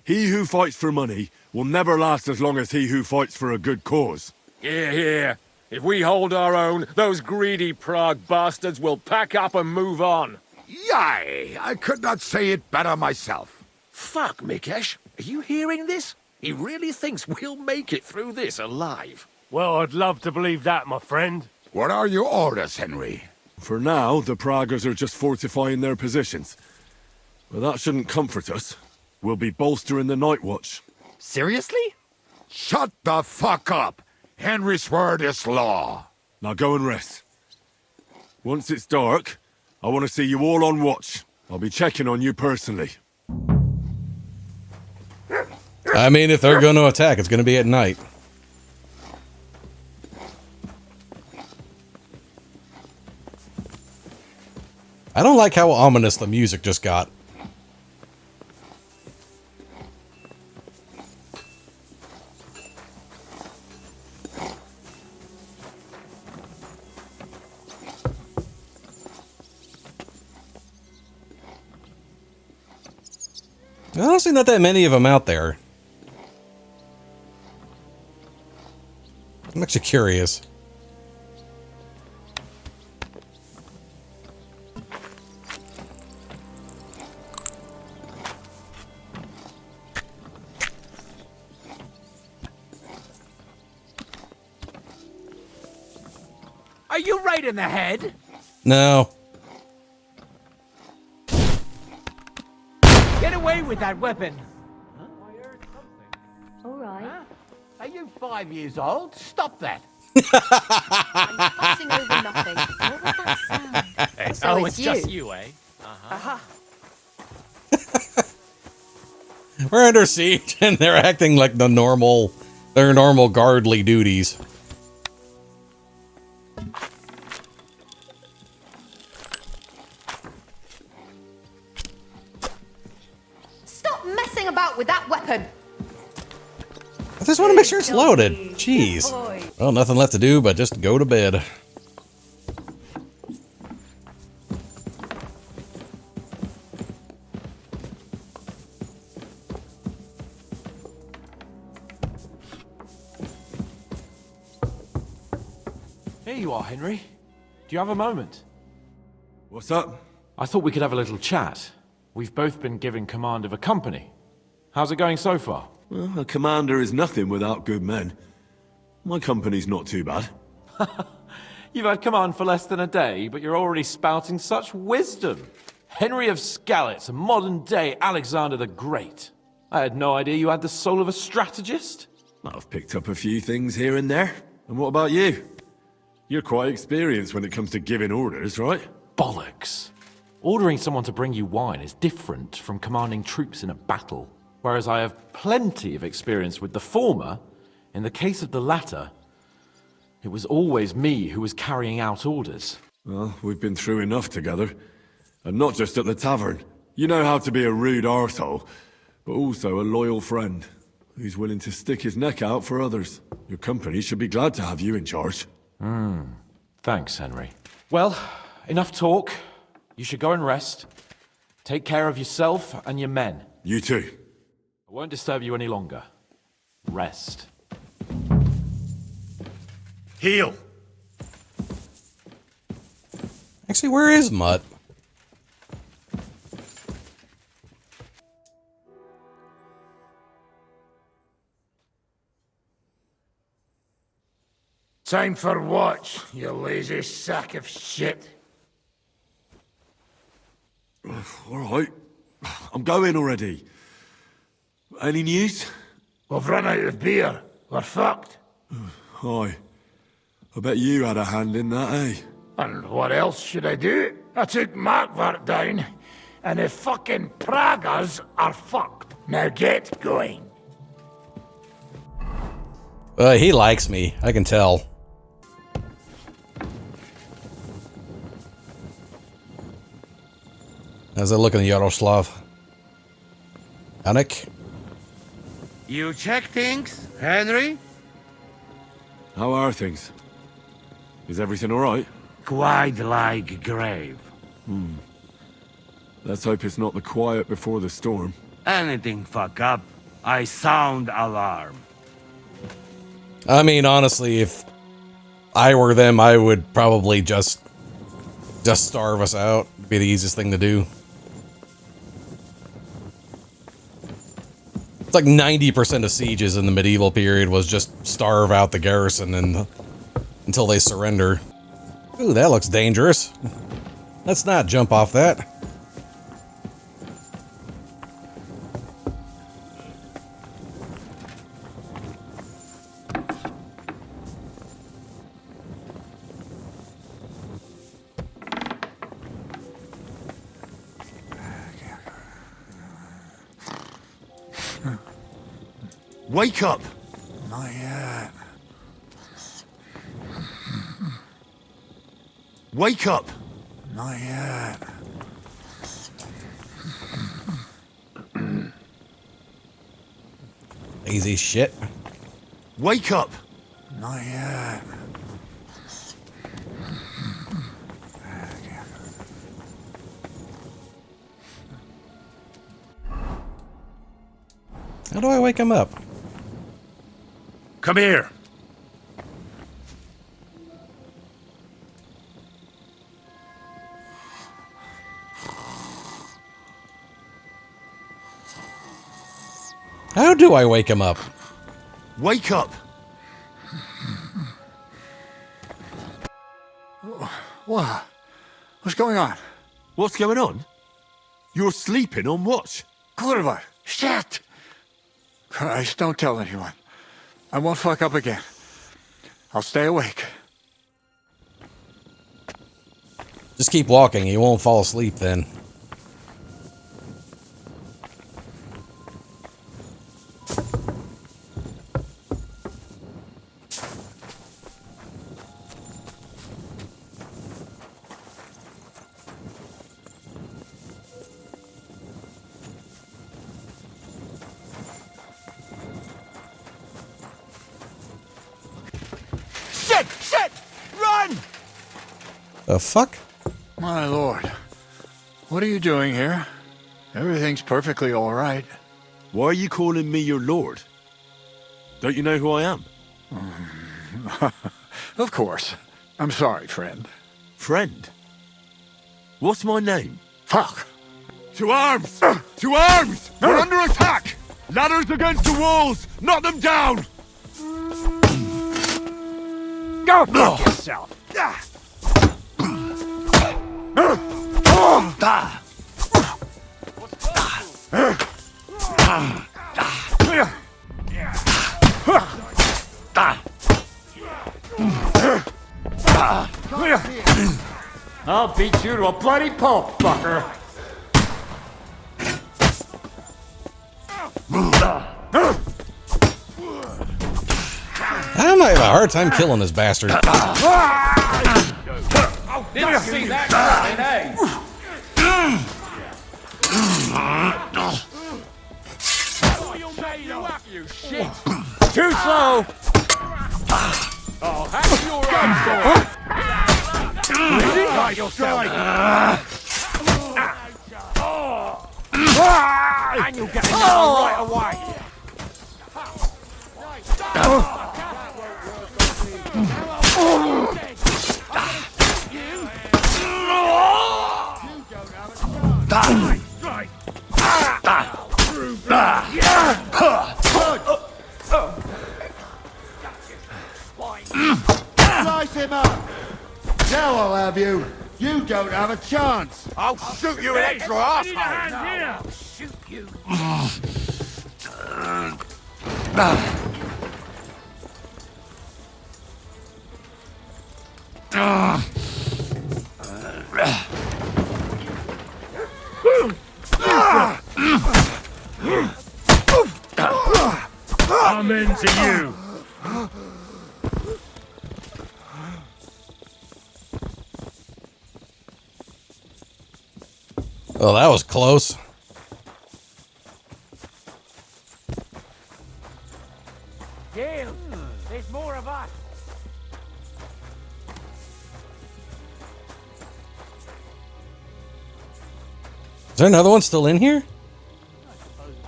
He who fights for money will never last as long as he who fights for a good cause. Here, here. If we hold our own, those greedy Prague bastards will pack up and move on. Yay! I could not say it better myself. Fuck, Mikesh. Are you hearing this? He really thinks we'll make it through this alive. Well, I'd love to believe that, my friend. What are your orders, Henry? For now, the Praggers are just fortifying their positions. But that shouldn't comfort us. We'll be bolstering the night watch. Seriously? Shut the fuck up! Henry's word is law. Now go and rest. Once it's dark, I want to see you all on watch. I'll be checking on you personally. I mean, if they're going to attack, it's going to be at night. I don't like how ominous the music just got. Honestly, not that many of them out there. I'm actually curious. Are you right in the head? No. Get away with that weapon. All right. Are you 5 years old? Stop that. I'm fussing over nothing. What was that sound? Hey, So it's just you, eh? Uh-huh. We're under siege, and they're acting like their normal guardly duties. Stop messing about with that weapon. I just want to make sure it's loaded. Jeez. Well, nothing left to do but just go to bed. Here you are, Henry. Do you have a moment? What's up? I thought we could have a little chat. We've both been given command of a company. How's it going so far? Well, a commander is nothing without good men. My company's not too bad. You've had command for less than a day, but you're already spouting such wisdom. Henry of Skalitz, a modern-day Alexander the Great. I had no idea you had the soul of a strategist. I've picked up a few things here and there. And what about you? You're quite experienced when it comes to giving orders, right? Bollocks. Ordering someone to bring you wine is different from commanding troops in a battle. Whereas I have plenty of experience with the former, in the case of the latter, it was always me who was carrying out orders. Well, we've been through enough together. And not just at the tavern. You know how to be a rude arsehole, but also a loyal friend, who's willing to stick his neck out for others. Your company should be glad to have you in charge. Thanks, Henry. Well, enough talk. You should go and rest. Take care of yourself and your men. You too. I won't disturb you any longer. Rest. Heal! Actually, where is Mutt? Time for watch, you lazy sack of shit. Alright. I'm going already. Any news? We've run out of beer. We're fucked. Aye. I bet you had a hand in that, eh? And what else should I do? I took Markvart down, and the fucking Pragas are fucked. Now get going. He likes me. I can tell. As I look in the Yaroslav. Anik? You check things, Henry? How are things? Is everything alright? Quite like grave. Let's hope it's not the quiet before the storm. Anything fuck up, I sound alarm. I mean, honestly, if I were them, I would probably just starve us out. It'd be the easiest thing to do. It's like 90% of sieges in the medieval period was just starve out the garrison until they surrender. Ooh, that looks dangerous. Let's not jump off that. Wake up! Not yet. Wake up! Not yet. Lazy shit. Wake up! Not yet. How do I wake him up? Come here! How do I wake him up? Wake up! What? What's going on? What's going on? You're sleeping on watch. Kurva! Shit! Christ, don't tell anyone. I won't fuck up again. I'll stay awake. Just keep walking. You won't fall asleep then. Shit! Run! The fuck? My lord. What are you doing here? Everything's perfectly all right. Why are you calling me your lord? Don't you know who I am? Of course. I'm sorry, friend. Friend? What's my name? Fuck! To arms! To arms! We're under attack! Ladders against the walls! Knock them down! Go fuck yourself! I'll beat you to a bloody pulp, fucker. I might have a hard time killing this bastard. Didn't see that coming, eh? You shit! Too slow! Oh, have your own sword! Try yourself! And you'll get another right away! Slice him up! Now I'll have you! You don't have a chance! I'll shoot you, an extra asshole! I'll shoot you. I'm into you! Oh, that was close. Gale, there's more of us. Is there another one still in here?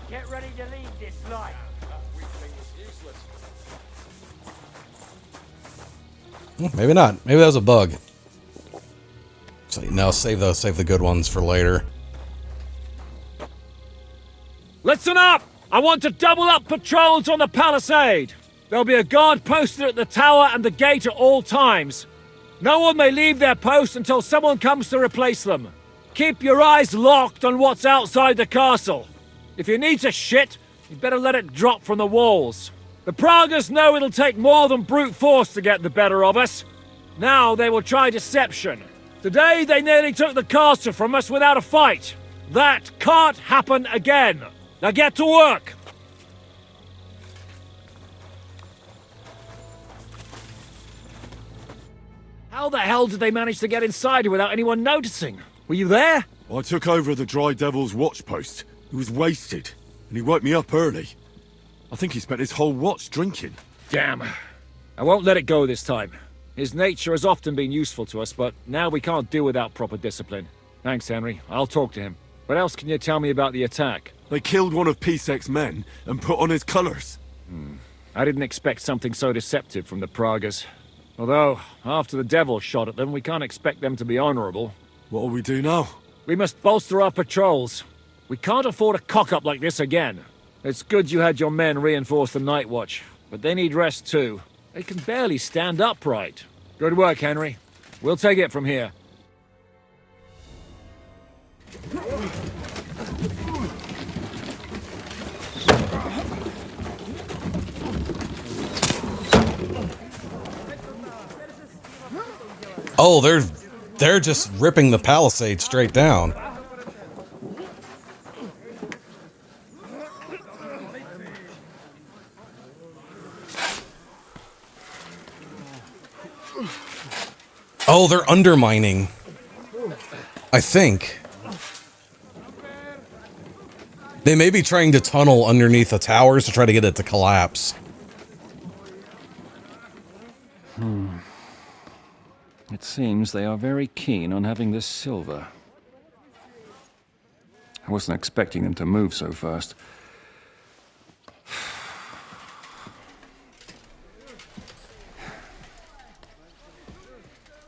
Get ready to leave this life. Maybe not. Maybe that was a bug. So, no, save the good ones for later. Listen up! I want to double up patrols on the palisade. There'll be a guard posted at the tower and the gate at all times. No one may leave their post until someone comes to replace them. Keep your eyes locked on what's outside the castle. If you need to shit, you better let it drop from the walls. The Praguers know it'll take more than brute force to get the better of us. Now they will try deception. Today they nearly took the castle from us without a fight. That can't happen again. Now get to work! How the hell did they manage to get inside without anyone noticing? Were you there? I took over the Dry Devil's watch post. He was wasted, and he woke me up early. I think he spent his whole watch drinking. Damn. I won't let it go this time. His nature has often been useful to us, but now we can't do without proper discipline. Thanks, Henry. I'll talk to him. What else can you tell me about the attack? They killed one of Pisek's men and put on his colours. I didn't expect something so deceptive from the Praguers. Although, after the devil shot at them, we can't expect them to be honourable. What'll we do now? We must bolster our patrols. We can't afford a cock-up like this again. It's good you had your men reinforce the night watch, but they need rest too. They can barely stand upright. Good work, Henry. We'll take it from here. Oh, they're just ripping the palisade straight down. Oh, they're undermining. I think. They may be trying to tunnel underneath the towers to try to get it to collapse. It seems they are very keen on having this silver. I wasn't expecting them to move so fast.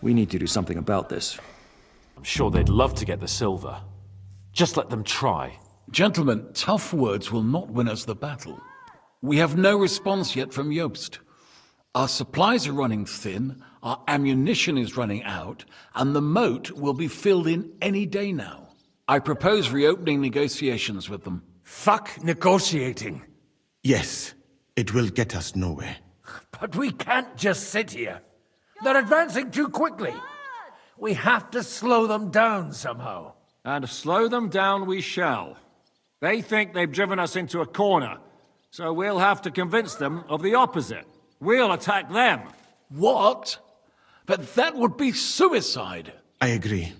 We need to do something about this. I'm sure they'd love to get the silver. Just let them try. Gentlemen, tough words will not win us the battle. We have no response yet from Jobst. Our supplies are running thin, our ammunition is running out, and the moat will be filled in any day now. I propose reopening negotiations with them. Fuck negotiating. Yes, it will get us nowhere. But we can't just sit here. They're advancing too quickly. We have to slow them down somehow. And slow them down we shall. They think they've driven us into a corner, so we'll have to convince them of the opposite. We'll attack them. What? But that would be suicide. I agree.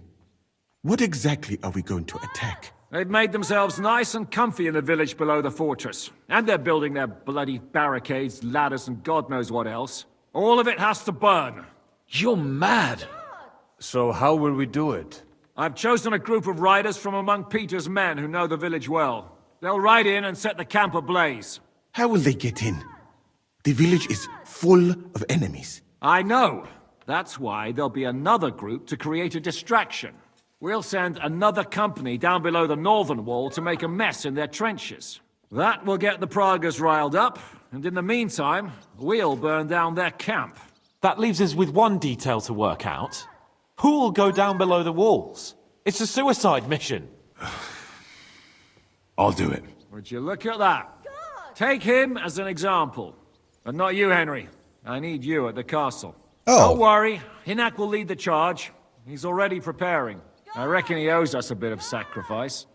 What exactly are we going to attack? They've made themselves nice and comfy in the village below the fortress. And they're building their bloody barricades, ladders, and God knows what else. All of it has to burn. You're mad. So how will we do it? I've chosen a group of riders from among Peter's men who know the village well. They'll ride in and set the camp ablaze. How will they get in? The village is full of enemies. I know. That's why there'll be another group to create a distraction. We'll send another company down below the northern wall to make a mess in their trenches. That will get the Praguers riled up, and in the meantime, we'll burn down their camp. That leaves us with one detail to work out. Who will go down below the walls? It's a suicide mission. I'll do it. Would you look at that? Take him as an example. But not you, Henry. I need you at the castle. Oh. Don't worry, Hinak will lead the charge. He's already preparing. I reckon he owes us a bit of sacrifice.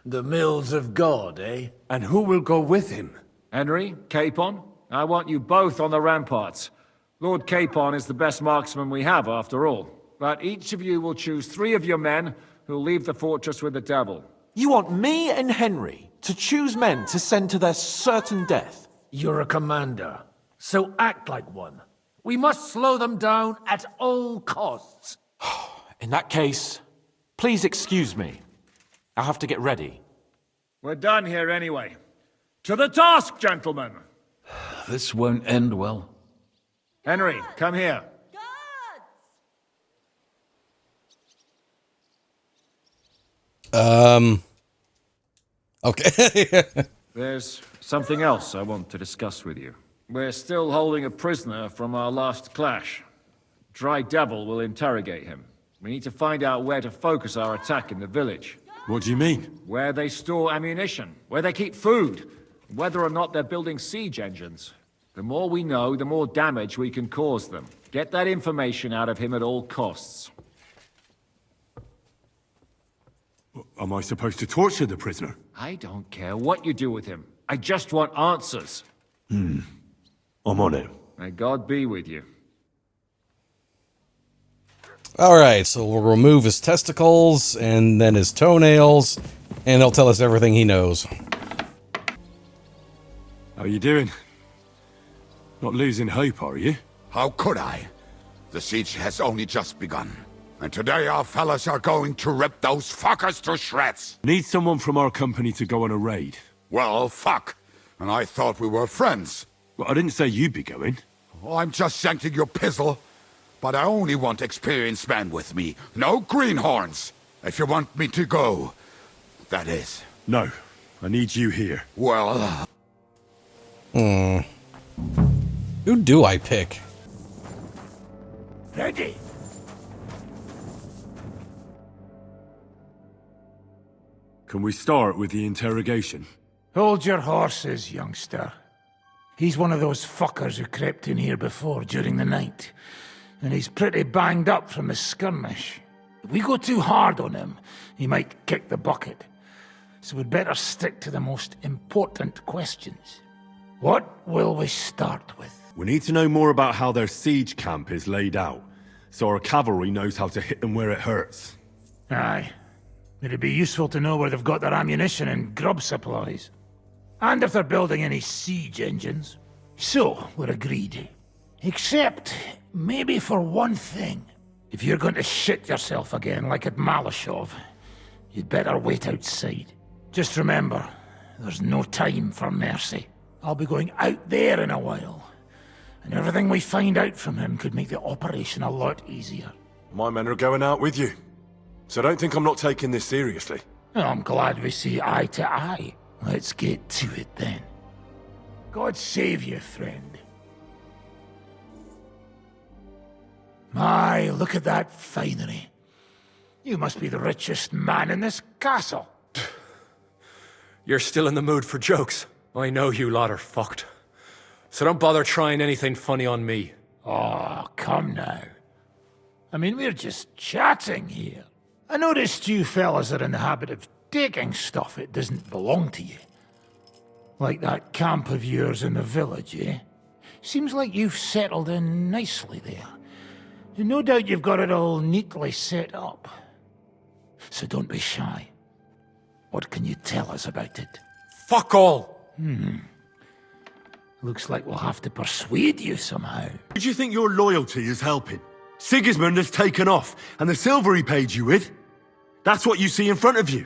The mills of God, eh? And who will go with him? Henry, Capon, I want you both on the ramparts. Lord Capon is the best marksman we have, after all. But each of you will choose 3 of your men who'll leave the fortress with the devil. You want me and Henry to choose men to send to their certain death? You're a commander, so act like one. We must slow them down at all costs. In that case, please excuse me. I'll have to get ready. We're done here anyway. To the task, gentlemen! This won't end well. Henry, come here. Okay. There's something else I want to discuss with you. We're still holding a prisoner from our last clash. Dry Devil will interrogate him. We need to find out where to focus our attack in the village. What do you mean? Where they store ammunition, where they keep food, whether or not they're building siege engines. The more we know, the more damage we can cause them. Get that information out of him at all costs. Am I supposed to torture the prisoner? I don't care what you do with him. I just want answers. I'm on it. May God be with you. All right, so we'll remove his testicles and then his toenails, and he'll tell us everything he knows. How you doing? Not losing hope, are you? How could I? The siege has only just begun. And today our fellas are going to rip those fuckers to shreds. Need someone from our company to go on a raid. Well, fuck. And I thought we were friends. Well, I didn't say you'd be going. Oh, I'm just scenting your pizzle. But I only want experienced men with me. No greenhorns. If you want me to go, that is. No, I need you here. Well... Who do I pick? Ready. Can we start with the interrogation? Hold your horses, youngster. He's one of those fuckers who crept in here before during the night. And he's pretty banged up from the skirmish. If we go too hard on him, he might kick the bucket. So we'd better stick to the most important questions. What will we start with? We need to know more about how their siege camp is laid out, so our cavalry knows how to hit them where it hurts. Aye. It'd be useful to know where they've got their ammunition and grub supplies. And if they're building any siege engines. So, we're agreed. Except, maybe for one thing. If you're going to shit yourself again like at Malashov, you'd better wait outside. Just remember, there's no time for mercy. I'll be going out there in a while. And everything we find out from him could make the operation a lot easier. My men are going out with you, so don't think I'm not taking this seriously. I'm glad we see eye to eye. Let's get to it then. God save you, friend. My, look at that finery. You must be the richest man in this castle. You're still in the mood for jokes. I know you lot are fucked. So don't bother trying anything funny on me. Oh, come now. I mean, we're just chatting here. I noticed you fellas are in the habit of taking stuff that doesn't belong to you. Like that camp of yours in the village, eh? Seems like you've settled in nicely there. And no doubt you've got it all neatly set up. So don't be shy. What can you tell us about it? Fuck all! Looks like we'll have to persuade you somehow. Do you think your loyalty is helping? Sigismund has taken off, and the silver he paid you with, that's what you see in front of you.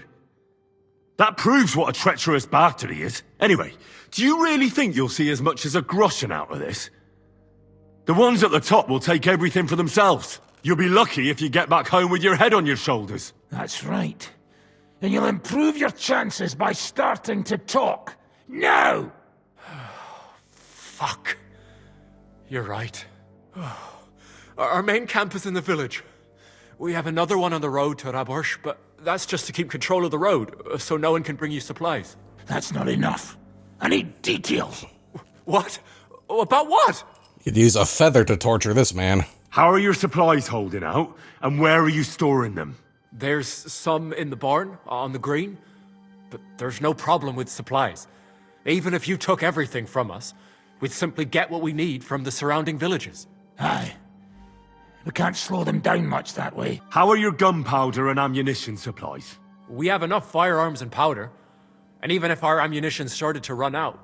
That proves what a treacherous bastard he is. Anyway, do you really think you'll see as much as a groschen out of this? The ones at the top will take everything for themselves. You'll be lucky if you get back home with your head on your shoulders. That's right. And you'll improve your chances by starting to talk. Now! Fuck. You're right. Our main camp is in the village. We have another one on the road to Raborsh, but that's just to keep control of the road, so no one can bring you supplies. That's not enough. I need details. What? About what? You'd use a feather to torture this man. How are your supplies holding out, and where are you storing them? There's some in the barn, on the green, but there's no problem with supplies. Even if you took everything from us, we'd simply get what we need from the surrounding villages. Aye. We can't slow them down much that way. How are your gunpowder and ammunition supplies? We have enough firearms and powder, and even if our ammunition started to run out,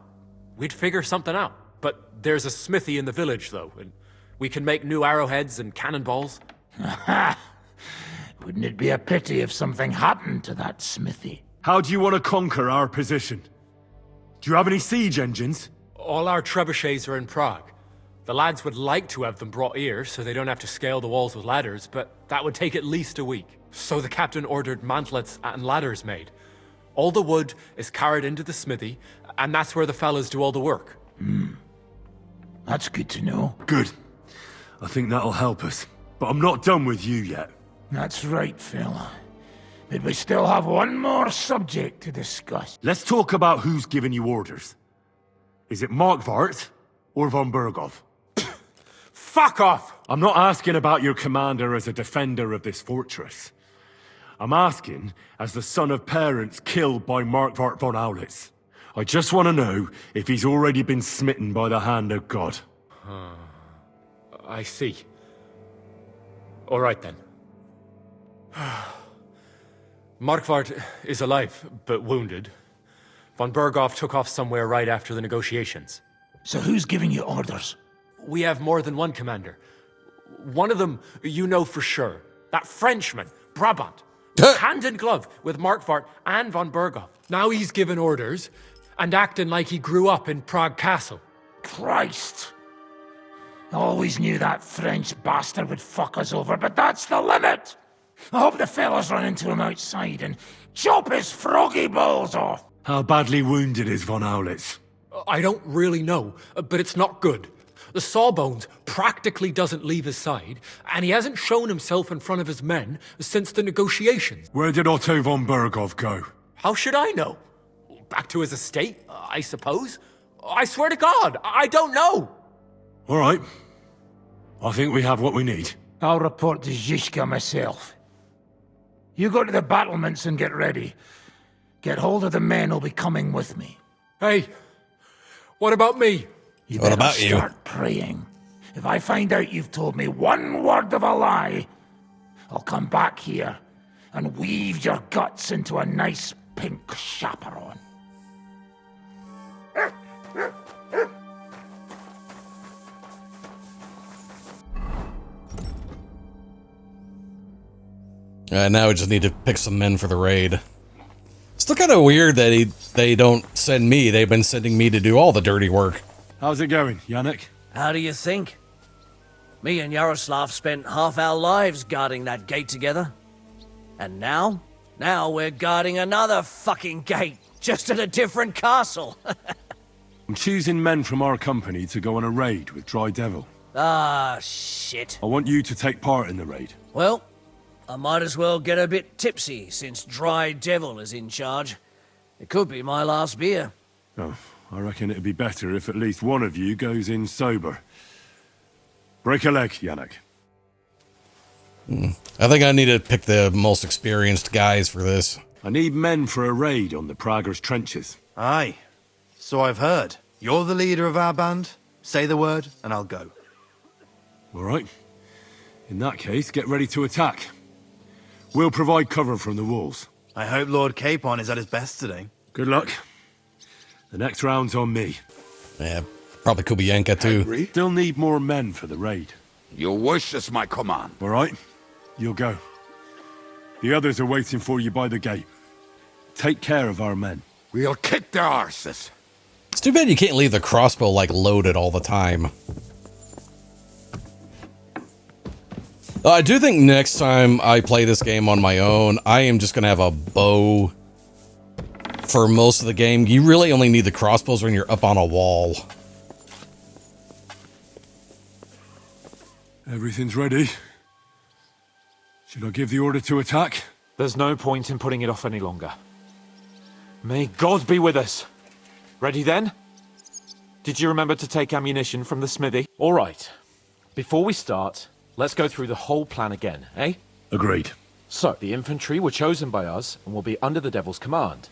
we'd figure something out. But there's a smithy in the village, though, and we can make new arrowheads and cannonballs. Aha! Wouldn't it be a pity if something happened to that smithy? How do you want to conquer our position? Do you have any siege engines? All our trebuchets are in Prague. The lads would like to have them brought here so they don't have to scale the walls with ladders, but that would take at least a week. So the captain ordered mantlets and ladders made. All the wood is carried into the smithy, and that's where the fellas do all the work. That's good to know. Good. I think that'll help us. But I'm not done with you yet. That's right, fella. But we still have one more subject to discuss. Let's talk about who's giving you orders. Is it Markvart or von Berghoff? Fuck off! I'm not asking about your commander as a defender of this fortress. I'm asking as the son of parents killed by Markvart von Aulitz. I just want to know if he's already been smitten by the hand of God. I see. All right, then. Markvart is alive, but wounded. Von Berghoff took off somewhere right after the negotiations. So who's giving you orders? We have more than one commander. One of them you know for sure. That Frenchman, Brabant. Hand in glove with Markvart and von Berghoff. Now he's given orders and acting like he grew up in Prague Castle. Christ! I always knew that French bastard would fuck us over, but that's the limit! I hope the fellas run into him outside and chop his froggy balls off! How badly wounded is von Aulitz? I don't really know, but it's not good. The sawbones practically doesn't leave his side, and he hasn't shown himself in front of his men since the negotiations. Where did Otto von Berghoff go? How should I know? Back to his estate, I suppose? I swear to God, I don't know! All right. I think we have what we need. I'll report to Ziska myself. You go to the battlements and get ready. Get hold of the men who'll be coming with me. Hey, what about me? You What better about you? start praying. If I find out you've told me one word of a lie, I'll come back here and weave your guts into a nice pink chaperon. Now we just need to pick some men for the raid. Still kind of weird that they don't send me. They've been sending me to do all the dirty work. How's it going, Yannick? How do you think? Me and Yaroslav spent half our lives guarding that gate together. And now? Now we're guarding another fucking gate, just at a different castle. I'm choosing men from our company to go on a raid with Dry Devil. Ah, shit. I want you to take part in the raid. Well, I might as well get a bit tipsy since Dry Devil is in charge. It could be my last beer. Oh, I reckon it'd be better if at least one of you goes in sober. Break a leg, Yannick. I think I need to pick the most experienced guys for this. I need men for a raid on the Praguers' trenches. Aye. So I've heard. You're the leader of our band? Say the word, and I'll go. All right. In that case, get ready to attack. We'll provide cover from the walls. I hope Lord Capon is at his best today. Good luck. The next round's on me. Yeah, probably Kubienka too. Still need more men for the raid. Your wish is my command. All right, you'll go. The others are waiting for you by the gate. Take care of our men. We'll kick their arses. It's too bad you can't leave the crossbow, like, loaded all the time. I do think next time I play this game on my own, I am just going to have a bow for most of the game. You really only need the crossbows when you're up on a wall. Everything's ready. Should I give the order to attack? There's no point in putting it off any longer. May God be with us. Ready then? Did you remember to take ammunition from the smithy? All right. Before we start, let's go through the whole plan again, eh? Agreed. So, the infantry were chosen by us and will be under the Devil's command.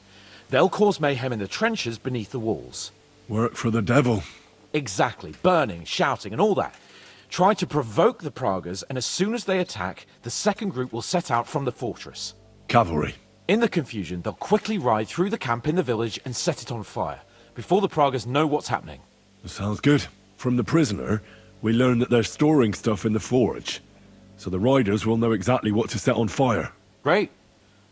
They'll cause mayhem in the trenches beneath the walls. Work for the devil. Exactly. Burning, shouting, and all that. Try to provoke the Praguers, and as soon as they attack, the second group will set out from the fortress. Cavalry. In the confusion, they'll quickly ride through the camp in the village and set it on fire, before the Praguers know what's happening. Sounds good. From the prisoner, we learned that they're storing stuff in the forge, so the riders will know exactly what to set on fire. Great.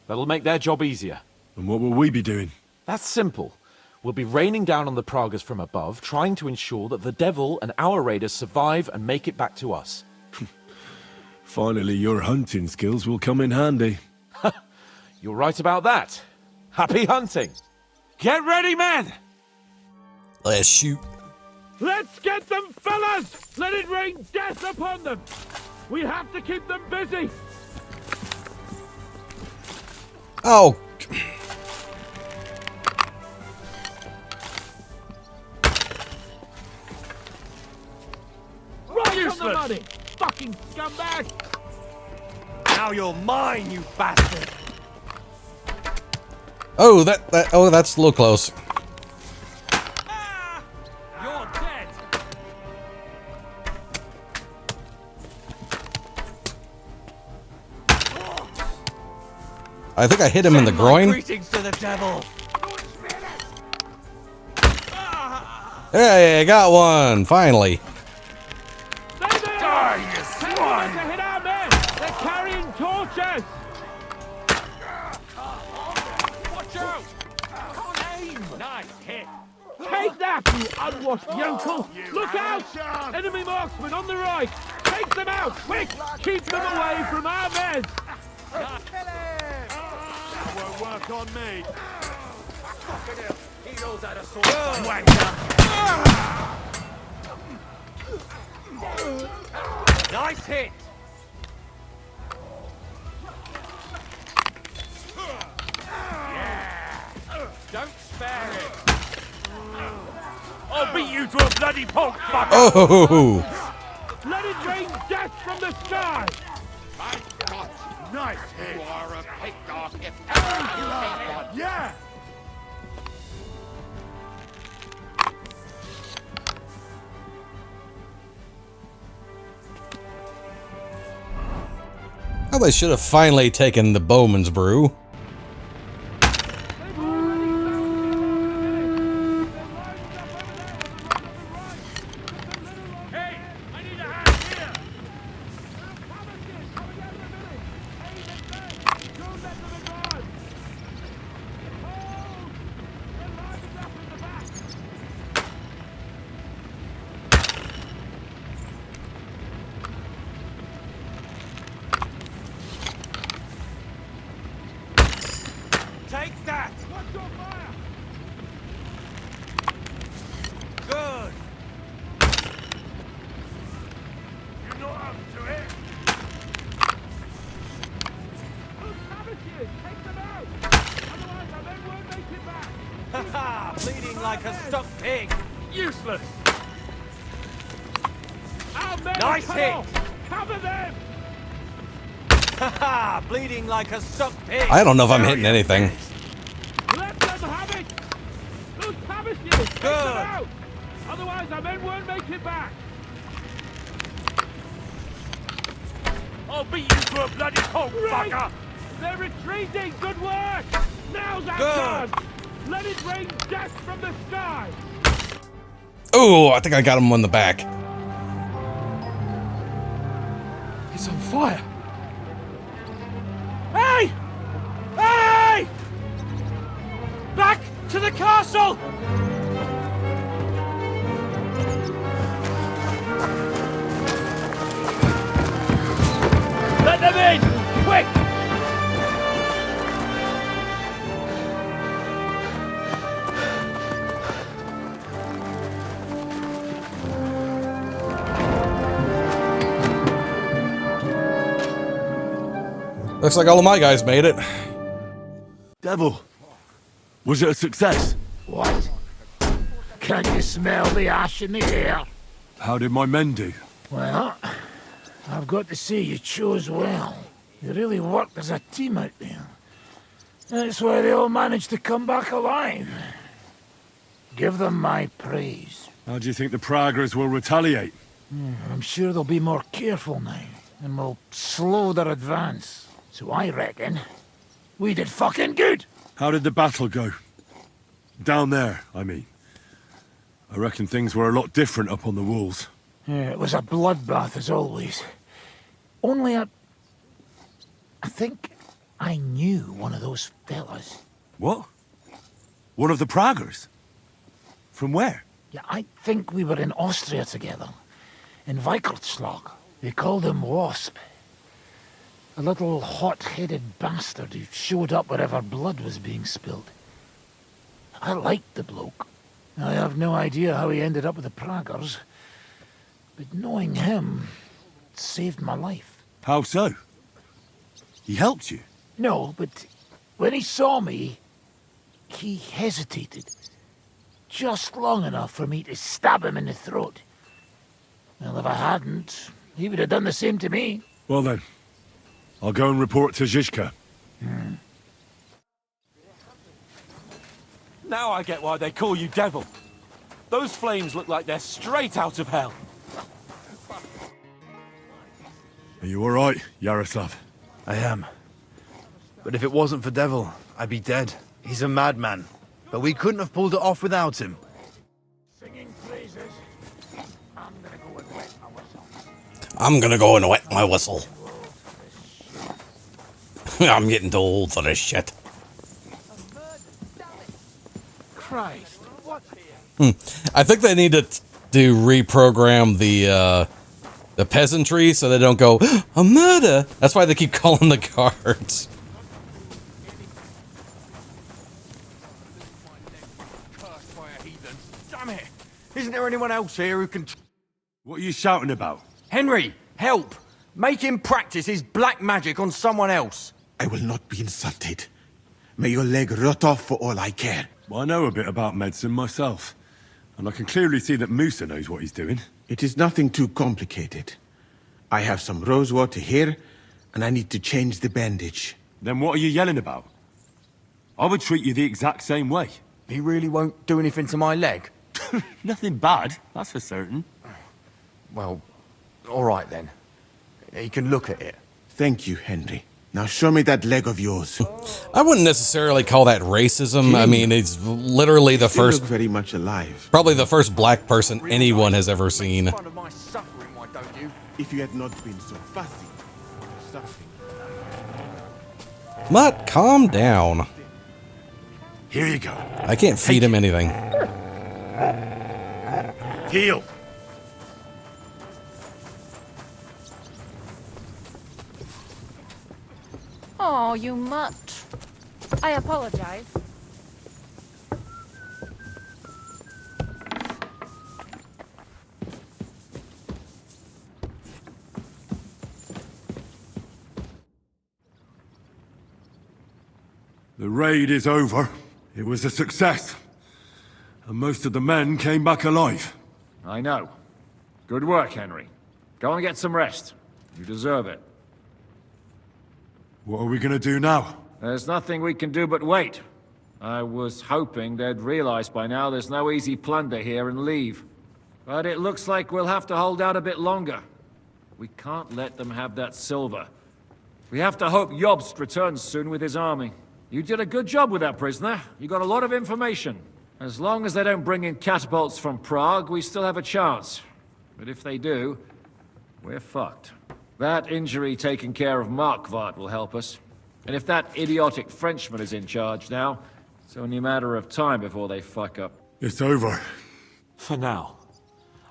That'll make their job easier. And what will we be doing? That's simple. We'll be raining down on the Praguers from above, trying to ensure that the devil and our raiders survive and make it back to us. Finally, your hunting skills will come in handy. You're right about that. Happy hunting. Get ready, men! Let's shoot. Let's get them, fellas! Let it rain death upon them! We have to keep them busy! Oh. Right on the money! Fucking scumbag! Now you're mine, you bastard! Oh, that's a little close. You're dead! I think I hit him in the groin. Greetings to the devil! Hey, I got one, finally. Die, you swine! To hit our men! They're carrying torches! Watch out! Can't aim! Nice hit! Take that, you unwashed yokel! Look out! Enemy marksmen on the right! Take them out! Quick! Keep them away from our men! That won't work on me. He knows how to sort of Nice hit! Yeah! Don't spare it! I'll beat you to a bloody pulp, fucker! Oh! Let it rain death from the sky! My God! Nice hit! You are a pig dog if Yeah! Well, they should have finally taken the Bowman's brew. Take that! Watch your fire! Good! You're not up to it! Those savages! Take them out! Otherwise our men won't make it back! Ha-ha! Bleeding like a stuck pig! Useless! Our men Nice cut hit. off. Cover them! Haha! Bleeding like a sucked pig! I don't know if I'm hitting anything. Let them have it! Those cabbages! Take them out! Otherwise our men won't make it back! I'll beat you to a bloody pulp, Right. fucker! They're retreating! Good work! Now's our Good. chance! Let it rain death from the sky! Oh, I think I got him on the back. It's on fire! Hey! Hey! Back to the castle! Let them in! Quick! Looks like all of my guys made it. Devil, was it a success? What? Can't you smell the ash in the air? How did my men do? Well, I've got to say you chose well. You really worked as a team out there. That's why they all managed to come back alive. Give them my praise. How do you think the Praggers will retaliate? I'm sure they'll be more careful now, and will slow their advance. So I reckon we did fucking good. How did the battle go? Down there, I mean. I reckon things were a lot different up on the walls. Yeah, it was a bloodbath as always. Only I think I knew one of those fellas. What? One of the Praggers? From where? Yeah, I think we were in Austria together. In Weikertslag. They called him Wasp. A little hot-headed bastard who showed up wherever blood was being spilled. I liked the bloke. I have no idea how he ended up with the Praggers. But knowing him saved my life. How so? He helped you? No, but when he saw me, he hesitated. Just long enough for me to stab him in the throat. Well, if I hadn't, he would have done the same to me. Well then, I'll go and report to Ziska. Now I get why they call you Devil. Those flames look like they're straight out of hell. Are you alright, Yaroslav? I am. But if it wasn't for Devil, I'd be dead. He's a madman. But we couldn't have pulled it off without him. Singing praises. I'm gonna go and wet my whistle. I'm gonna go and wet my whistle. I'm getting too old for this shit. Christ, what? I think they need to reprogram the peasantry so they don't go, a murder. That's why they keep calling the guards. Damn it! Isn't there anyone else here who can... What are you shouting about? Henry, help! Make him practice his black magic on someone else. I will not be insulted. May your leg rot off for all I care. Well, I know a bit about medicine myself. And I can clearly see that Musa knows what he's doing. It is nothing too complicated. I have some rosewater here, and I need to change the bandage. Then what are you yelling about? I would treat you the exact same way. He really won't do anything to my leg? Nothing bad, that's for certain. Well, all right then. He can look at it. Thank you, Henry. Now show me that leg of yours. I wouldn't necessarily call that racism. I mean, it's literally the Still first, look very much alive. probably the first black person anyone has ever seen. If you had not been so fussy, suffering. Mutt, calm down. Here you go. I can't feed him anything. Heal. Oh, you mutt. I apologize. The raid is over. It was a success. And most of the men came back alive. I know. Good work, Henry. Go and get some rest. You deserve it. What are we gonna do now? There's nothing we can do but wait. I was hoping they'd realize by now there's no easy plunder here and leave. But it looks like we'll have to hold out a bit longer. We can't let them have that silver. We have to hope Jobst returns soon with his army. You did a good job with that prisoner. You got a lot of information. As long as they don't bring in catapults from Prague, we still have a chance. But if they do, we're fucked. That injury taking care of Markvart will help us. And if that idiotic Frenchman is in charge now, it's only a matter of time before they fuck up. It's over. For now.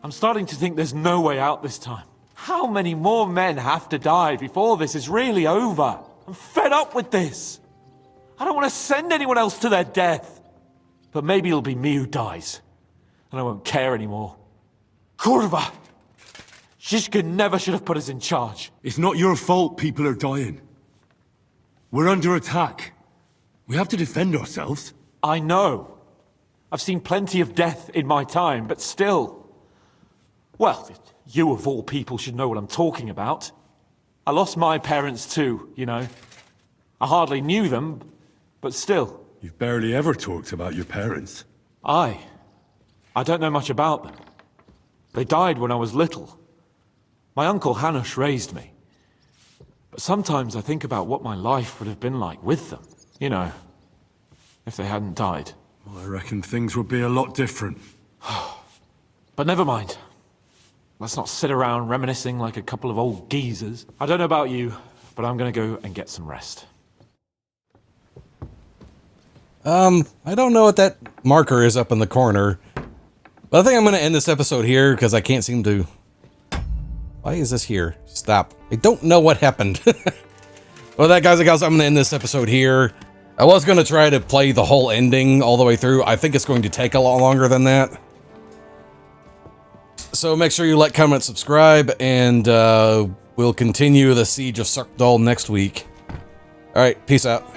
I'm starting to think there's no way out this time. How many more men have to die before this is really over? I'm fed up with this. I don't want to send anyone else to their death. But maybe it'll be me who dies. And I won't care anymore. Kurva! Ziska never should have put us in charge. It's not your fault people are dying. We're under attack. We have to defend ourselves. I know. I've seen plenty of death in my time, but still. Well, you of all people should know what I'm talking about. I lost my parents too, you know. I hardly knew them, but still. You've barely ever talked about your parents. I don't know much about them. They died when I was little. My uncle Hanush raised me. But sometimes I think about what my life would have been like with them. You know, if they hadn't died. Well, I reckon things would be a lot different. But never mind. Let's not sit around reminiscing like a couple of old geezers. I don't know about you, but I'm gonna go and get some rest. I don't know what that marker is up in the corner. But I think I'm gonna end this episode here because I can't seem to... Why is this here? Stop. I don't know what happened. Well, that guys and gals, I'm gonna end this episode here. I was gonna try to play the whole ending all the way through. I think it's going to take a lot longer than that. So make sure you like, comment, subscribe, and we'll continue the Siege of Suchdol next week. Alright, peace out.